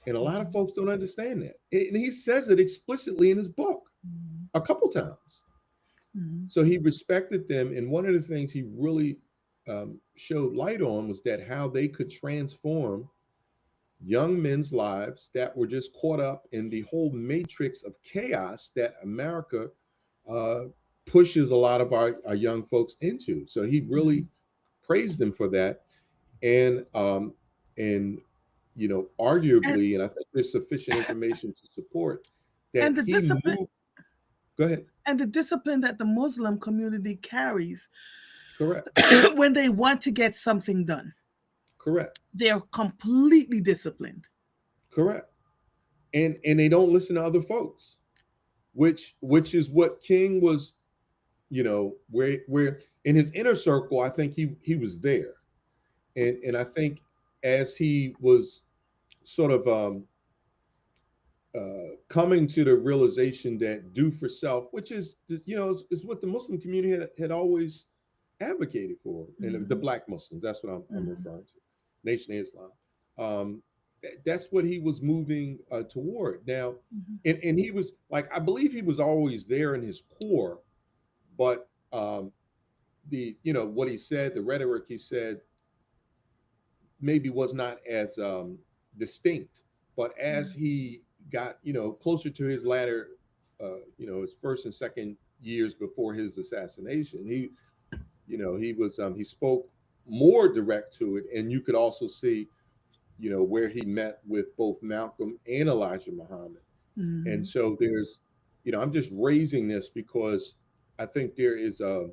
Speaker 3: and a lot of
Speaker 1: Mm-hmm.
Speaker 3: folks don't understand that. And he says it explicitly in his book a couple times.
Speaker 1: Mm-hmm.
Speaker 3: So he respected them, and one of the things he really showed light on was that how they could transform young men's lives that were just caught up in the whole matrix of chaos that America uh, pushes a lot of our young folks into. So he
Speaker 1: Mm-hmm.
Speaker 3: really praised them for that, and you know,
Speaker 1: and
Speaker 3: arguably, and I think there's sufficient information to support
Speaker 1: and
Speaker 3: that
Speaker 1: the
Speaker 3: he
Speaker 1: discipline
Speaker 3: moved. Go ahead.
Speaker 1: and the discipline that the Muslim community carries
Speaker 3: Correct.
Speaker 1: when they want to get something done.
Speaker 3: Correct.
Speaker 1: They're completely disciplined.
Speaker 3: Correct. And they don't listen to other folks, which is what King was, you know, where in his inner circle, I think he was there, and I think as he was sort of coming to the realization that do for self, which is, you know, is what the Muslim community had always advocated for, and the
Speaker 1: Mm-hmm.
Speaker 3: Black Muslims, that's what I'm
Speaker 1: Mm-hmm.
Speaker 3: referring to, Nation of Islam. That's what he was moving toward now,
Speaker 1: Mm-hmm.
Speaker 3: and he was like, I believe he was always there in his core, but the, you know, what he said, the rhetoric he said maybe was not as distinct. But as he got, you know, closer to his latter, you know, his first and second years before his assassination, he, you know, he spoke more direct to it, and you could also see, you know, where he met with both Malcolm and Elijah Muhammad. And
Speaker 1: Mm-hmm.
Speaker 3: so there's, you know, I'm just raising this because I think there is a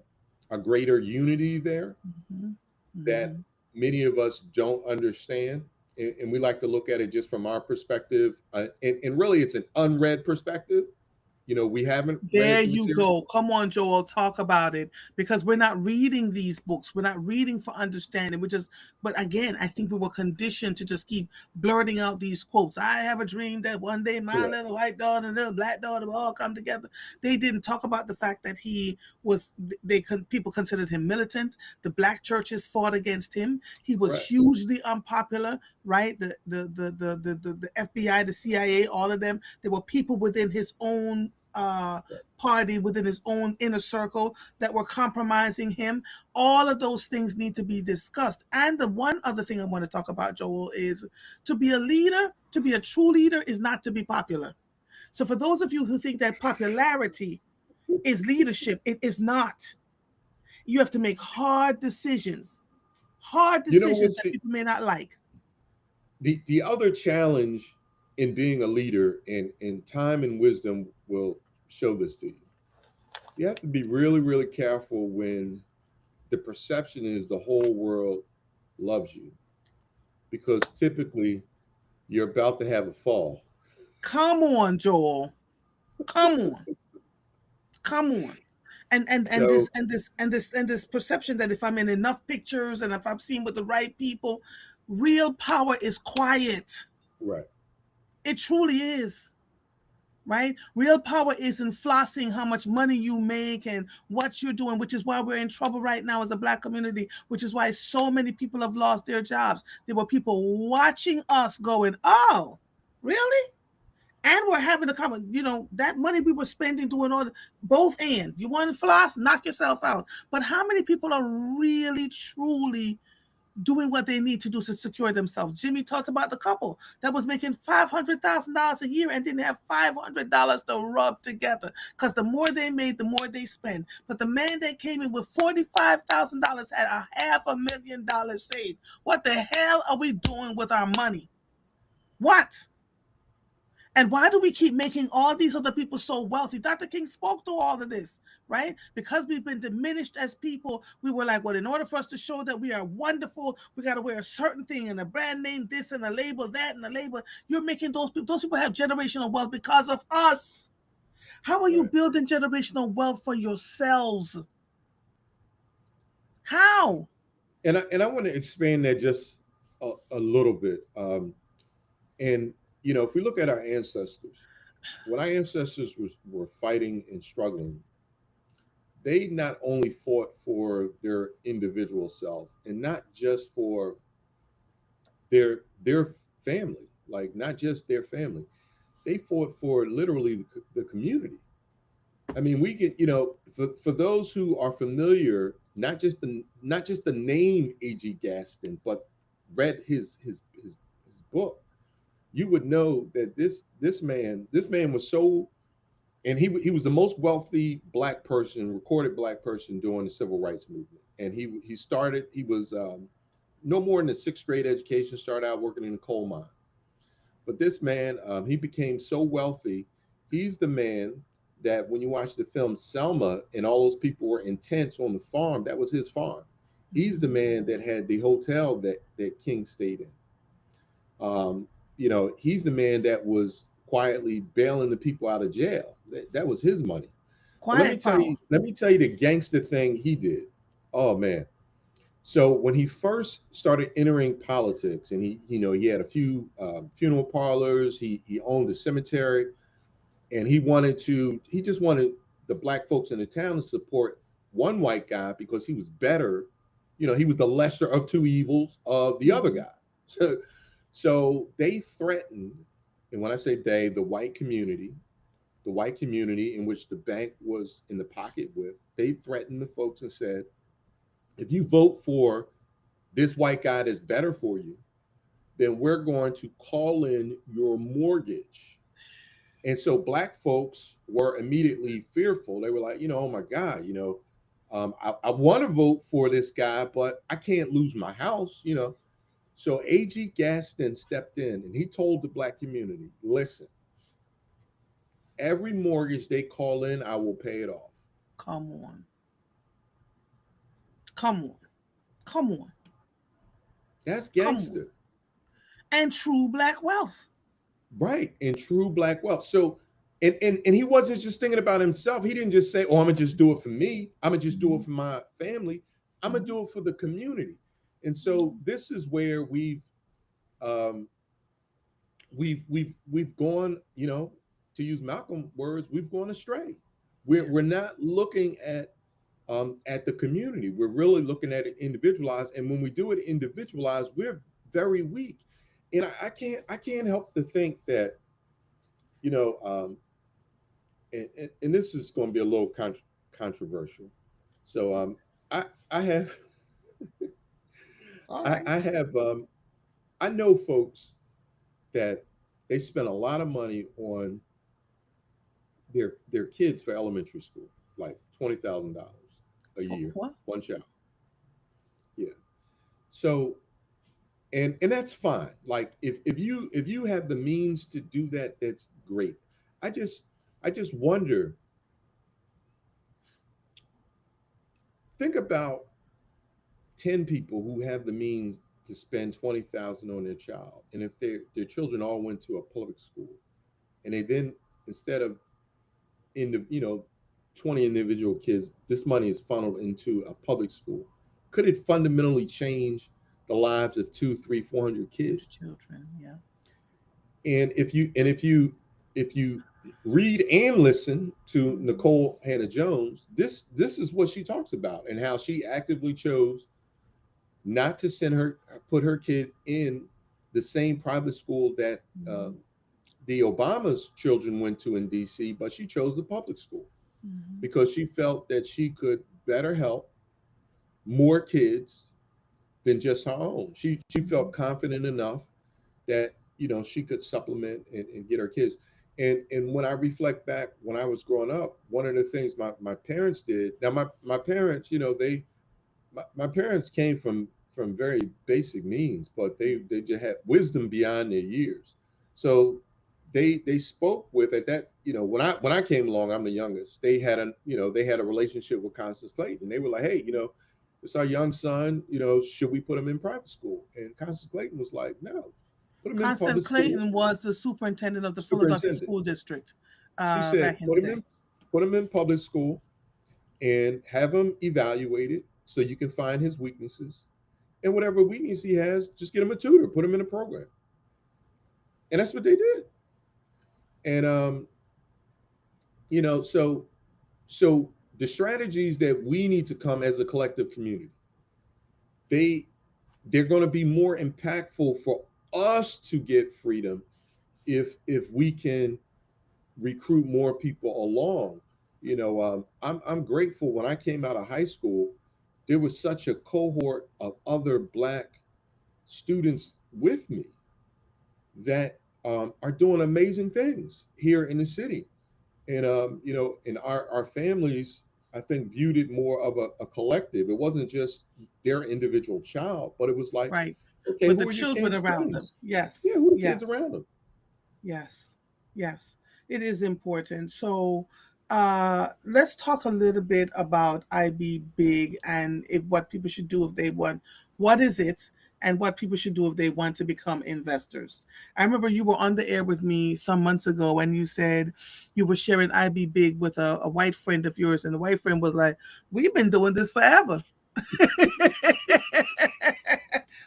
Speaker 3: greater unity there
Speaker 1: Mm-hmm.
Speaker 3: that
Speaker 1: Mm-hmm.
Speaker 3: many of us don't understand. And we like to look at it just from our perspective. And really, it's an unread perspective. You know, we haven't
Speaker 1: There
Speaker 3: read the
Speaker 1: you
Speaker 3: material.
Speaker 1: go. Come on, Joel, talk about it. Because we're not reading these books. We're not reading for understanding. We're just, but again, I think we were conditioned to just keep blurting out these quotes. I have a dream that one day my
Speaker 3: Correct.
Speaker 1: little white daughter and little black daughter will all come together. They didn't talk about the fact that he was, people considered him militant. The black churches fought against him. He was
Speaker 3: Correct.
Speaker 1: hugely unpopular, right? The FBI, the CIA, all of them, there were people within his own party, within his own inner circle, that were compromising him. All of those things need to be discussed. And the one other thing I want to talk about, Joel, is to be a leader, to be a true leader, is not to be popular. So for those of you who think that popularity is leadership, it is not. You have to make hard
Speaker 3: You know
Speaker 1: decisions
Speaker 3: what's
Speaker 1: that people may not like.
Speaker 3: the other challenge in being a leader, and time and wisdom will show this to you. You have to be really, really careful when the perception is the whole world loves you, because typically you're about to have a fall.
Speaker 1: Come on, Joel. Come on. Come on. And
Speaker 3: So,
Speaker 1: this perception that if I'm in enough pictures and if I'm seen with the right people, real power is quiet.
Speaker 3: right,
Speaker 1: It truly is. Right? Real power isn't flossing how much money you make and what you're doing, which is why we're in trouble right now as a black community, which is why so many people have lost their jobs. There were people watching us going, oh, really? And we're having a common, that money we were spending doing all both and you want to floss, knock yourself out. But how many people are really, truly doing what they need to do to secure themselves? Jimmy talked about the couple that was making $500,000 a year and didn't have $500 to rub together, because the more they made, the more they spend. But the man that came in with $45,000 had $500,000 saved. What the hell are we doing with our money? What? And why do we keep making all these other people so wealthy? Dr. King spoke to all of this, right? Because we've been diminished as people. We were like, well, in order for us to show that we are wonderful, we got to wear a certain thing and a brand name, this and a label, that and a label. You're making those people have generational wealth because of us. How are you
Speaker 3: right.
Speaker 1: building generational wealth for yourselves? How?
Speaker 3: And I want to expand that just a little bit. And if we look at our ancestors, when our ancestors were fighting and struggling, they not only fought for their individual self and not just for their family, like not just their family, they fought for literally the community. I mean, we can, for those who are familiar, not just the name A.G. Gaston, but read his book, you would know that this man was so, and he was the most wealthy black person, recorded black person during the civil rights movement. And he was no more than a sixth grade education, started out working in a coal mine. But this man, he became so wealthy. He's the man that when you watch the film Selma and all those people were intense on the farm, that was his farm. He's the
Speaker 1: Mhm.
Speaker 3: man that had the hotel that King stayed in. He's the man that was quietly bailing the people out of jail. That was his money. But let me
Speaker 1: Quiet
Speaker 3: tell you,
Speaker 1: power.
Speaker 3: let me tell you the gangster thing he did. Oh man. So when he first started entering politics, and he had a few funeral parlors, he owned a cemetery, and he just wanted the black folks in the town to support one white guy because he was better. He was the lesser of two evils of the other
Speaker 1: Hmm.
Speaker 3: guy. So they threatened, and when I say they, the white community in which the bank was in the pocket with, they threatened the folks and said, if you vote for this white guy that's better for you, then we're going to call in your mortgage. And so black folks were immediately fearful. They were like, oh my God, I want to vote for this guy, but I can't lose my house. So A.G. Gaston stepped in and he told the black community, listen, every mortgage they call in, I will pay it off.
Speaker 1: Come on. Come on. Come on.
Speaker 3: That's
Speaker 1: Come on.
Speaker 3: gangster.
Speaker 1: And true black wealth.
Speaker 3: Right. And true black wealth. So, and he wasn't just thinking about himself. He didn't just say, oh, I'm going to just do it for me. I'm going to just do it
Speaker 1: Hmm.
Speaker 3: for my family. I'm going to
Speaker 1: Hmm.
Speaker 3: do it for the community. And so this is where um, we've gone, to use Malcolm words, we've gone astray. We're,
Speaker 1: Yeah.
Speaker 3: we're not looking at the community. We're really looking at it individualized. And when we do it individualized, we're very weak. And I can't help to think that, you know, and this is going to be a little controversial. So I I have
Speaker 1: All
Speaker 3: I,
Speaker 1: right.
Speaker 3: I have I know folks that they spend a lot of money on their kids for elementary school, like $20,000 a
Speaker 1: For
Speaker 3: year,
Speaker 1: what?
Speaker 3: one child. Yeah. So and that's fine. Like if you have the means to do that, that's great. I just I just wonder, think about 10 people who have the means to spend 20,000 on their child, and if their children all went to a public school, and they then, instead of in the 20 individual kids, this money is funneled into a public school, could it fundamentally change the lives of two, three, 400
Speaker 1: Hundred
Speaker 3: kids?
Speaker 1: children. Yeah.
Speaker 3: And if you read and listen to
Speaker 1: Hmm.
Speaker 3: Nicole Hannah Jones, this is what she talks about, and how she actively chose not to put her kid in the same private school that
Speaker 1: Hmm.
Speaker 3: the Obama's children went to in D.C., but she chose the public school
Speaker 1: Hmm.
Speaker 3: because she felt that she could better help more kids than just her own. She felt
Speaker 1: Hmm.
Speaker 3: confident enough that she could supplement and get her kids. And when I reflect back when I was growing up, one of the things my parents did. Now my parents, my parents came from very basic means, but they just had wisdom beyond their years. So they spoke with, at that, when I came along, I'm the youngest. They had a relationship with Constance Clayton. They were like, hey, it's our young son. Should we put him in private school? And Constance Clayton was like, no, put him in
Speaker 1: Constant
Speaker 3: public school.
Speaker 1: Clayton was the superintendent of the Philadelphia
Speaker 3: Superintendent.
Speaker 1: School District
Speaker 3: She said,
Speaker 1: back in the day.
Speaker 3: put him in public school and have him evaluated so you can find his weaknesses. And whatever weakness he has, just get him a tutor, put him in a program. And that's what they did. And so the strategies that we need to come as a collective community, they they're going to be more impactful for us to get freedom if we can recruit more people along. I'm grateful when I came out of high school, there was such a cohort of other Black students with me that are doing amazing things here in the city. And and our families, I think, viewed it more of a collective. It wasn't just their individual child, but it was like,
Speaker 1: Right.
Speaker 3: okay,
Speaker 1: With the
Speaker 3: who are your
Speaker 1: children
Speaker 3: kids'
Speaker 1: around them.
Speaker 3: friends? Yeah,
Speaker 1: Yes.
Speaker 3: who are the kids
Speaker 1: Yes.
Speaker 3: around them?
Speaker 1: Yes, yes, it is important. So, let's talk a little bit about IB Big and if what people should do if they want. What is it, and what people should do if they want to become investors? I remember you were on the air with me some months ago, and you said you were sharing IB Big with a white friend of yours, and the white friend was like, "We've been doing this forever."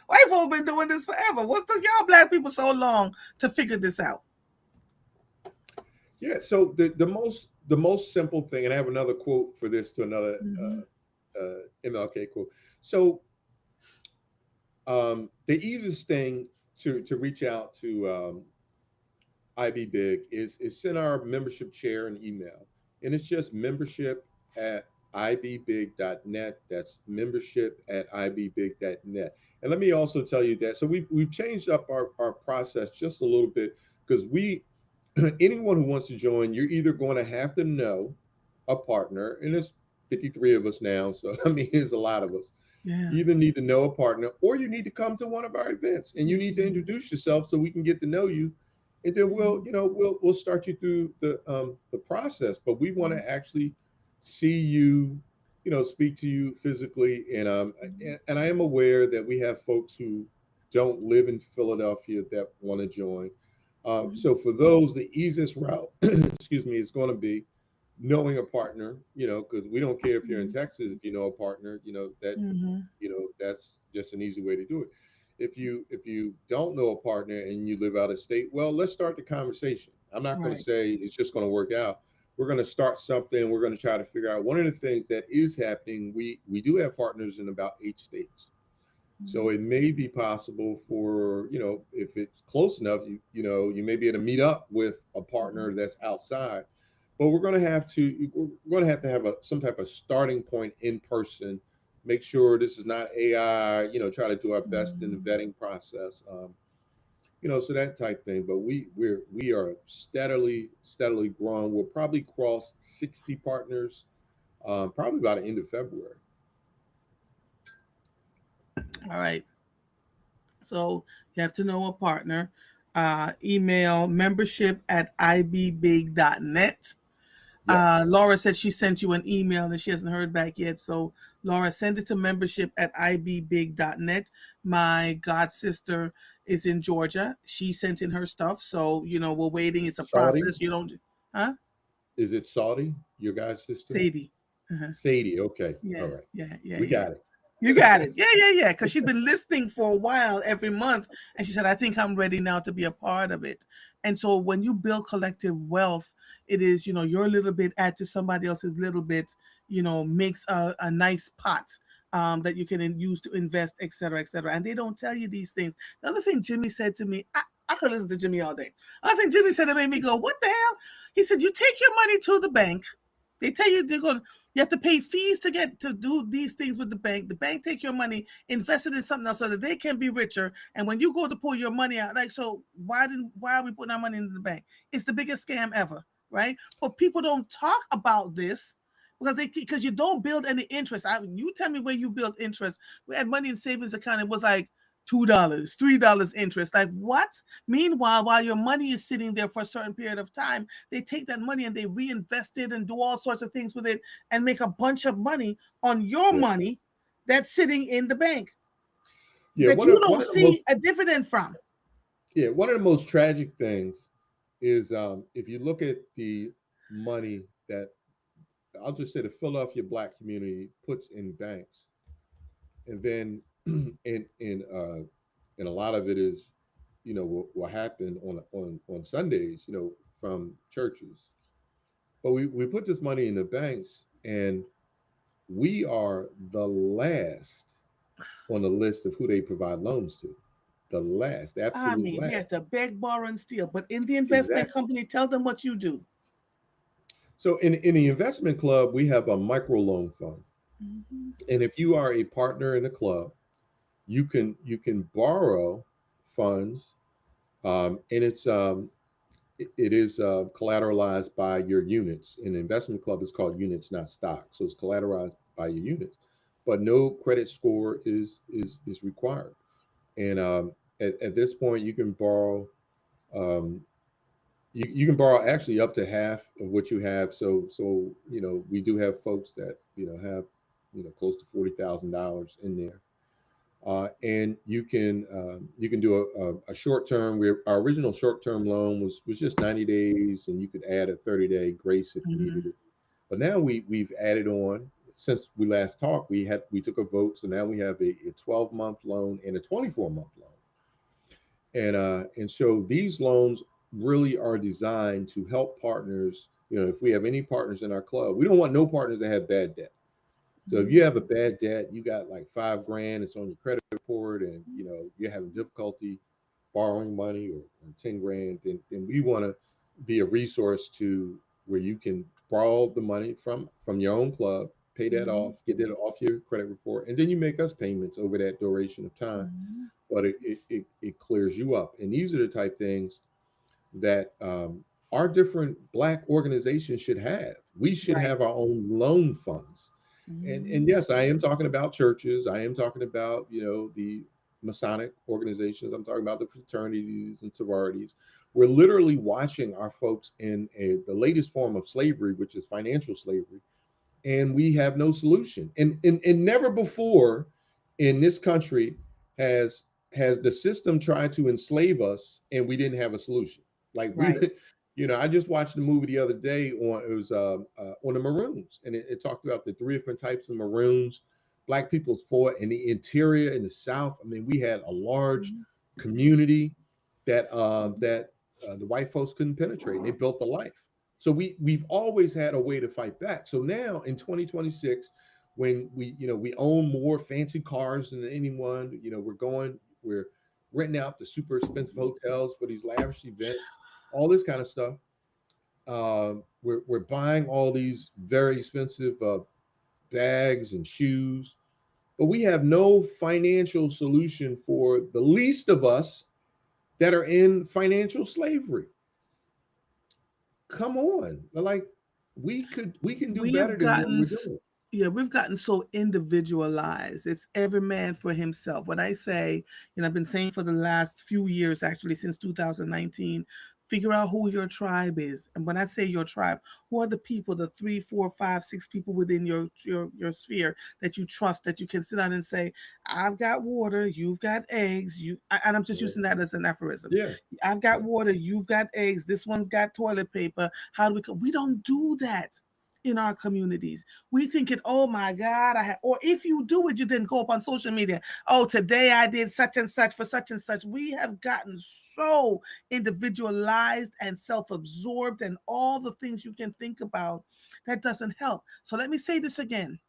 Speaker 1: White folk been doing this forever. What took y'all black people so long to figure this out?
Speaker 3: Yeah. So the most simple thing, and I have another quote for this to another
Speaker 1: Mm-hmm.
Speaker 3: MLK quote. So the easiest thing to reach out to IB Big is send our membership chair an email, and it's just membership at ibbig.net. That's membership at ibbig.net. And let me also tell you that so we've changed up our process just a little bit because we anyone who wants to join, you're either going to have to know a partner, and there's 53 of us now, so I mean, there's a lot of us.
Speaker 1: Yeah,
Speaker 3: You either need to know a partner, or you need to come to one of our events, and you
Speaker 1: you
Speaker 3: need to
Speaker 1: do.
Speaker 3: introduce yourself so we can get to know you, and then
Speaker 1: Mhm,
Speaker 3: we'll start you through the process. But we want
Speaker 1: mhm,
Speaker 3: to actually see you, speak to you physically, and
Speaker 1: mhm,
Speaker 3: and I am aware that we have folks who don't live in Philadelphia that want to join.
Speaker 1: mhm,
Speaker 3: So for those, the easiest route, excuse me, is going to be knowing a partner. Because we don't care if you're in
Speaker 1: mhm,
Speaker 3: Texas, if you know a partner,
Speaker 1: mhm,
Speaker 3: that's just an easy way to do it. If you don't know a partner and you live out of state, well, let's start the conversation. I'm not going to
Speaker 1: right.
Speaker 3: say it's just going to work out. We're going to start something. We're going to try to figure out. One of the things that is happening, we do have partners in about 8 states. So
Speaker 1: Mhm,
Speaker 3: it may be possible for, if it's close enough, you may be able to meet up with a
Speaker 1: mhm,
Speaker 3: partner that's outside. But we're going to have some type of starting point in person. Make sure this is not AI. Try to do our best in the
Speaker 1: mhm.
Speaker 3: vetting process. So that type thing. But we are steadily growing. We'll probably cross 60 partners, probably by the end of February.
Speaker 1: All right. So you have to know a partner. Email membership at ibbig.net.
Speaker 3: Yes.
Speaker 1: Laura said she sent you an email and she hasn't heard back yet. So, Laura, send it to membership at ibbig.net. My god sister is in Georgia. She sent in her stuff. So, we're waiting. It's a
Speaker 3: Saudi.
Speaker 1: process. You don't, huh?
Speaker 3: Is it Saudi, your guy's sister?
Speaker 1: Sadie. Uh-huh.
Speaker 3: Sadie. Okay. All
Speaker 1: Yeah,
Speaker 3: right.
Speaker 1: yeah, yeah,
Speaker 3: We
Speaker 1: yeah.
Speaker 3: got it.
Speaker 1: You got it. Yeah, yeah, yeah. Because she's been listening for a while every month. And she said, I think I'm ready now to be a part of it. And so when you build collective wealth, it is, your little bit add to somebody else's little bit, makes a nice pot that you can use to invest, et cetera, et cetera. And they don't tell you these things. The other thing Jimmy said to me, I could listen to Jimmy all day. I think Jimmy said it made me go, what the hell? He said, you take your money to the bank. They tell you they're going to you have to pay fees to get to do these things with the bank. The bank take your money, invest it in something else so that they can be richer. And when you go to pull your money out, like so, why are we putting our money into the bank? It's the biggest scam ever, right? But people don't talk about this because you don't build any interest. You tell me where you build interest. We had money in savings account. It was like $2, $3 interest. Like what? Meanwhile, while your money is sitting there for a certain period of time, they take that money and they reinvest it and do all sorts of things with it and make a bunch of money on your
Speaker 3: Yeah.
Speaker 1: money that's sitting in the bank
Speaker 3: Yeah.
Speaker 1: that
Speaker 3: One
Speaker 1: you
Speaker 3: of one
Speaker 1: don't
Speaker 3: of the most
Speaker 1: see a dividend from.
Speaker 3: yeah one of the most tragic things is if you look at the money that I'll just say the Philadelphia Black community puts in banks, and then and a lot of it is will happen on Sundays, from churches. But we put this money in the banks, and we are the last on the list of who they provide loans to. The last, the
Speaker 1: I
Speaker 3: absolute
Speaker 1: mean, we have
Speaker 3: last.
Speaker 1: to beg, borrow, and steal. But in the investment
Speaker 3: Exactly.
Speaker 1: company, tell them what you do.
Speaker 3: So in the investment club, we have a microloan fund.
Speaker 1: Mhm.
Speaker 3: And if you are a partner in the club, you can borrow funds, and it is collateralized by your units. In the investment club, it's called units, not stock. So it's collateralized by your units, but no credit score is required. And at this point, you can borrow. Um, you can borrow actually up to half of what you have. So we do have folks that have close to $40,000 in there. And you can do a short term. Our original short term loan was just 90 days, and you could add a 30-day grace if you
Speaker 1: Mhm.
Speaker 3: needed it. But now we've added on, since we last talked. We took a vote, so now we have a 12-month loan and a 24-month loan. And so these loans really are designed to help partners. If we have any partners in our club, we don't want no partners that have bad debt. So if you have a bad debt, you got like 5 grand, it's on your credit report, and you're having difficulty borrowing money, or 10 grand, then we want to be a resource to where you can borrow the money from your own club, pay that
Speaker 1: Mhm.
Speaker 3: off, get that off your credit report, and then you make us payments over that duration of time.
Speaker 1: Mhm.
Speaker 3: But it clears you up. And these are the type things that our different Black organizations should have. We should
Speaker 1: Right.
Speaker 3: have our own loan funds. And
Speaker 1: Mhm.
Speaker 3: yes, I am talking about churches. I am talking about the Masonic organizations. I'm talking about the fraternities and sororities. We're literally watching our folks in the latest form of slavery, which is financial slavery, and we have no solution. And never before in this country has has the system tried to enslave us, and we didn't have a solution. Like we,
Speaker 1: Right.
Speaker 3: I just watched the movie the other day on it was on the Maroons, and it talked about the three different types of Maroons. Black people fought in the interior, in the South. I mean, we had a large
Speaker 1: Mhm.
Speaker 3: community that the white folks couldn't penetrate, and they built a life. So we've always had a way to fight back. So now in 2026, when we own more fancy cars than anyone, we're renting out the super expensive hotels for these lavish events, all this kind of stuff. We're buying all these very expensive bags and shoes, but we have no financial solution for the least of us that are in financial slavery. Come on, like we can do
Speaker 1: We
Speaker 3: better
Speaker 1: have
Speaker 3: than what
Speaker 1: gotten
Speaker 3: we're doing.
Speaker 1: yeah, we've gotten so individualized. It's every man for himself. What I say, I've been saying for the last few years, actually since 2019, figure out who your tribe is. And when I say your tribe, who are the people, the three, four, five, six people within your sphere that you trust, that you can sit down and say, I've got water, you've got eggs, and I'm just
Speaker 3: Yeah,
Speaker 1: using that as an aphorism.
Speaker 3: yeah,
Speaker 1: I've got
Speaker 3: yeah.
Speaker 1: water, you've got eggs, this one's got toilet paper. How do we don't do that in our communities. We think it, oh my God, or if you do it, you then go up on social media. Oh, today I did such and such for such and such. We have gotten so individualized and self-absorbed and all the things you can think about that doesn't help. So let me say this again.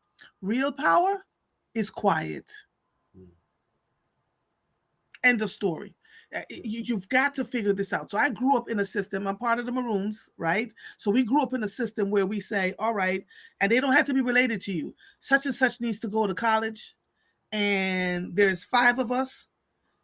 Speaker 1: Real power is quiet.
Speaker 3: Mm,
Speaker 1: End of story.
Speaker 3: yeah.
Speaker 1: You've got to figure this out. So I grew up in a system. I'm part of the Maroons, right? So we grew up in a system where we say, all right, and they don't have to be related to you. Such and such needs to go to college, and there's five of us.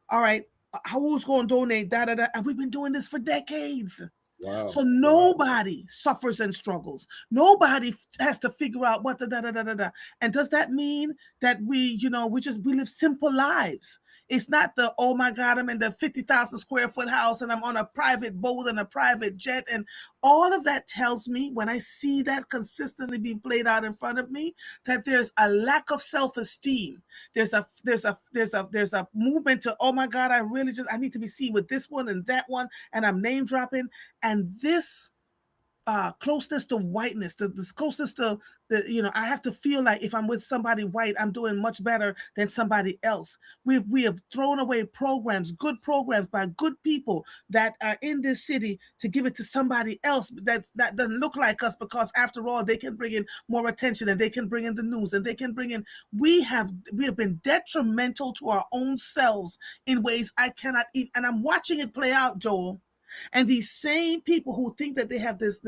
Speaker 1: All right, who's going to donate? Da da da. And we've been doing this for decades.
Speaker 3: Wow,
Speaker 1: So
Speaker 3: wow.
Speaker 1: nobody suffers and struggles. Nobody has to figure out what the da da da da da. And does that mean that we live simple lives? It's not the, oh my God, I'm in the 50,000 square foot house and I'm on a private boat and a private jet. And all of that tells me, when I see that consistently being played out in front of me, that there's a lack of self-esteem. There's a movement to, oh my God, I need to be seen with this one and that one, and I'm name dropping. And this closeness to whiteness, this closeness to I have to feel like if I'm with somebody white, I'm doing much better than somebody else. We have thrown away programs, good programs by good people that are in this city, to give it to somebody else that doesn't look like us, because after all, they can bring in more attention, and they can bring in the news, and they can bring in. We have been detrimental to our own selves in ways I cannot even, and I'm watching it play out, Joel. And these same people who think that they have this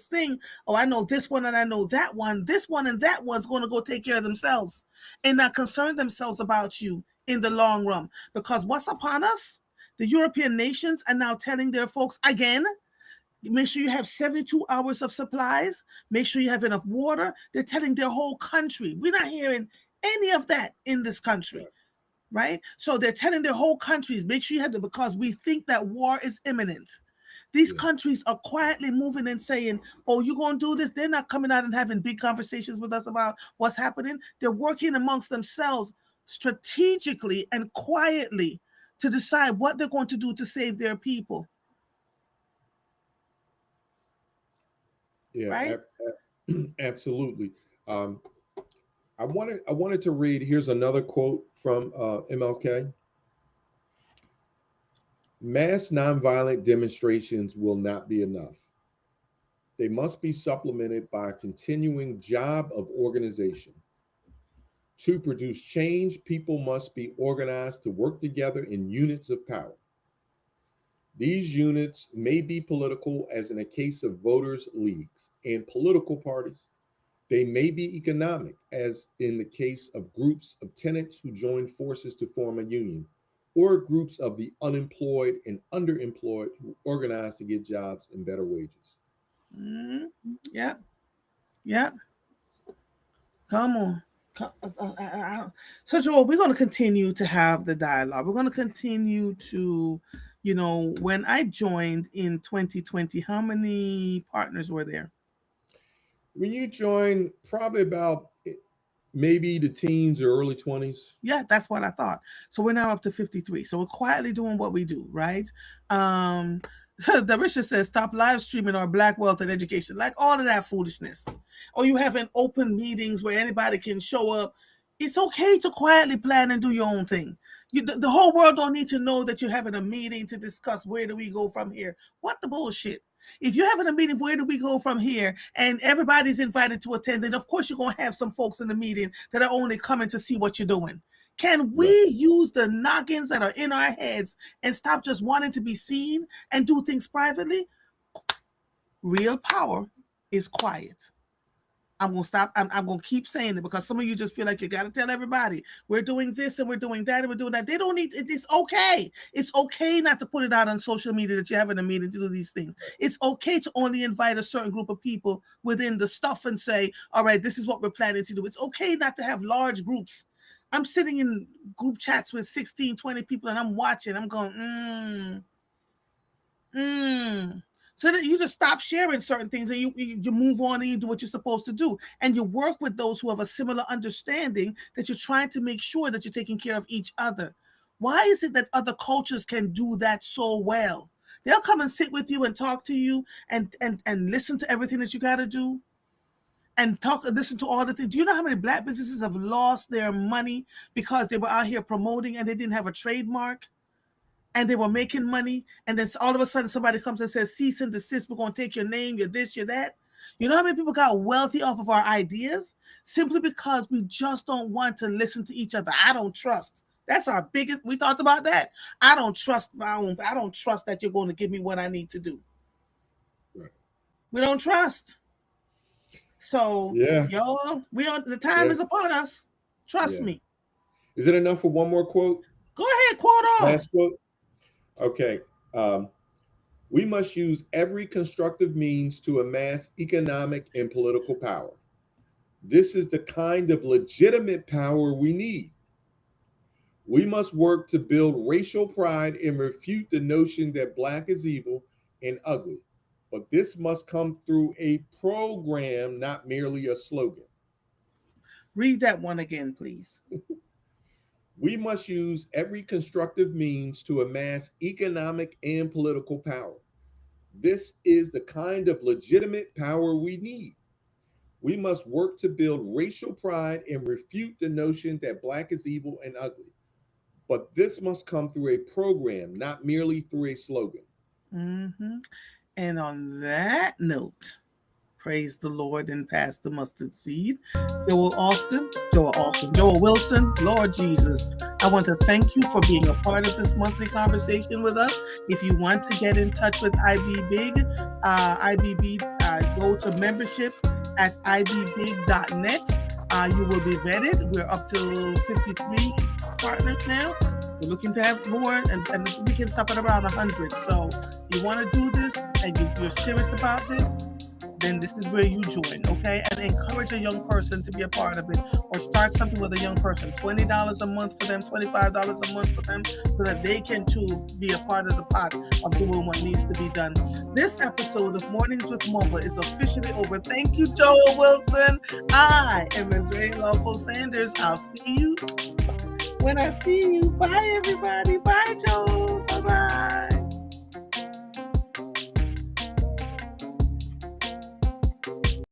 Speaker 1: thing, oh, I know this one and I know that one, this one and that one's going to go take care of themselves, and not concern themselves about you in the long run. Because what's upon us? The European nations are now telling their folks again, make sure you have 72 hours of supplies, make sure you have enough water. They're telling their whole country. We're not hearing any of that in this country.
Speaker 3: Right.
Speaker 1: Right? So they're telling their whole countries, make sure you have to, because we think that war is imminent. These
Speaker 3: Yeah.
Speaker 1: countries are quietly moving and saying, oh, you're going to do this? They're not coming out and having big conversations with us about what's happening. They're working amongst themselves strategically and quietly to decide what they're going to do to save their people.
Speaker 3: Yeah.
Speaker 1: Right?
Speaker 3: Absolutely. Um, I wanted to read. Here's another quote from MLK. Mass nonviolent demonstrations will not be enough. They must be supplemented by a continuing job of organization. To produce change, people must be organized to work together in units of power. These units may be political, as in a case of voters' leagues and political parties. They may be economic, as in the case of groups of tenants who join forces to form a union, or groups of the unemployed and underemployed who organize to get jobs and better wages.
Speaker 1: Mm-hmm. Yeah. Yeah. Come on. So, Joel, we're going to continue to have the dialogue. We're going to continue to, when I joined in 2020, how many partners were there?
Speaker 3: When you join, probably about maybe the teens or early 20s.
Speaker 1: Yeah, that's what I thought. So we're now up to 53. So we're quietly doing what we do, right? Um, Darisha says, stop live streaming our Black wealth and education, like all of that foolishness. Or you having open meetings where anybody can show up. It's okay to quietly plan and do your own thing. The whole world don't need to know that you're having a meeting to discuss where do we go from here. What the bullshit? If you're having a meeting, where do we go from here? And everybody's invited to attend, then of course you're going to have some folks in the meeting that are only coming to see what you're doing. Can we
Speaker 3: Right.
Speaker 1: use the noggins that are in our heads and stop just wanting to be seen and do things privately? Real power is quiet. I'm gonna stop. I'm gonna keep saying it, because some of you just feel like you gotta tell everybody we're doing this and we're doing that and we're doing that. They don't need it. It's okay. It's okay not to put it out on social media that you're having a meeting to do these things. It's okay to only invite a certain group of people within the stuff and say, all right, this is what we're planning to do. It's okay not to have large groups. I'm sitting in group chats with 16, 20 people, and I'm watching. I'm going, so that you just stop sharing certain things, and you move on and you do what you're supposed to do, and you work with those who have a similar understanding, that you're trying to make sure that you're taking care of each other. Why is it that other cultures can do that so well? They'll come and sit with you and talk to you and listen to everything that you got to do, and listen to all the things. Do you know how many Black businesses have lost their money because they were out here promoting and they didn't have a trademark? And they were making money, and then all of a sudden somebody comes and says, cease and desist, we're going to take your name, you're this, you're that. You know how many people got wealthy off of our ideas? Simply because we just don't want to listen to each other. I don't trust. That's our biggest, we talked about that. I don't trust I don't trust that you're going to give me what I need to do.
Speaker 3: Right.
Speaker 1: We don't trust. So,
Speaker 3: Yeah.
Speaker 1: the time
Speaker 3: Yeah.
Speaker 1: is upon us. Trust
Speaker 3: Yeah.
Speaker 1: me.
Speaker 3: Is it enough for one more quote?
Speaker 1: Go ahead, quote on.
Speaker 3: Last quote? Okay. Um, we must use every constructive means to amass economic and political power. This is the kind of legitimate power we need. We must work to build racial pride and refute the notion that black is evil and ugly. But this must come through a program, not merely a slogan.
Speaker 1: Read that one again, please.
Speaker 3: We must use every constructive means to amass economic and political power. This is the kind of legitimate power we need. We must work to build racial pride and refute the notion that Black is evil and ugly. But this must come through a program, not merely through a slogan.
Speaker 1: Mm-hmm. And on that note, praise the Lord and pass the mustard seed. Joel Wilson, Lord Jesus, I want to thank you for being a part of this monthly conversation with us. If you want to get in touch with IBBig, go to membership at ibbig.net. You will be vetted. We're up to 53 partners now. We're looking to have more, and we can stop at around 100. So you want to do this and you're serious about this, then this is where you join, okay? And encourage a young person to be a part of it, or start something with a young person. $20 a month for them, $25 a month for them, so that they can too be a part of the pot of doing what needs to be done. This episode of Mornings with Mumba is officially over. Thank you, Joel Wilson. I am Andre Lawful Sanders. I'll see you when I see you. Bye, everybody. Bye, Joel.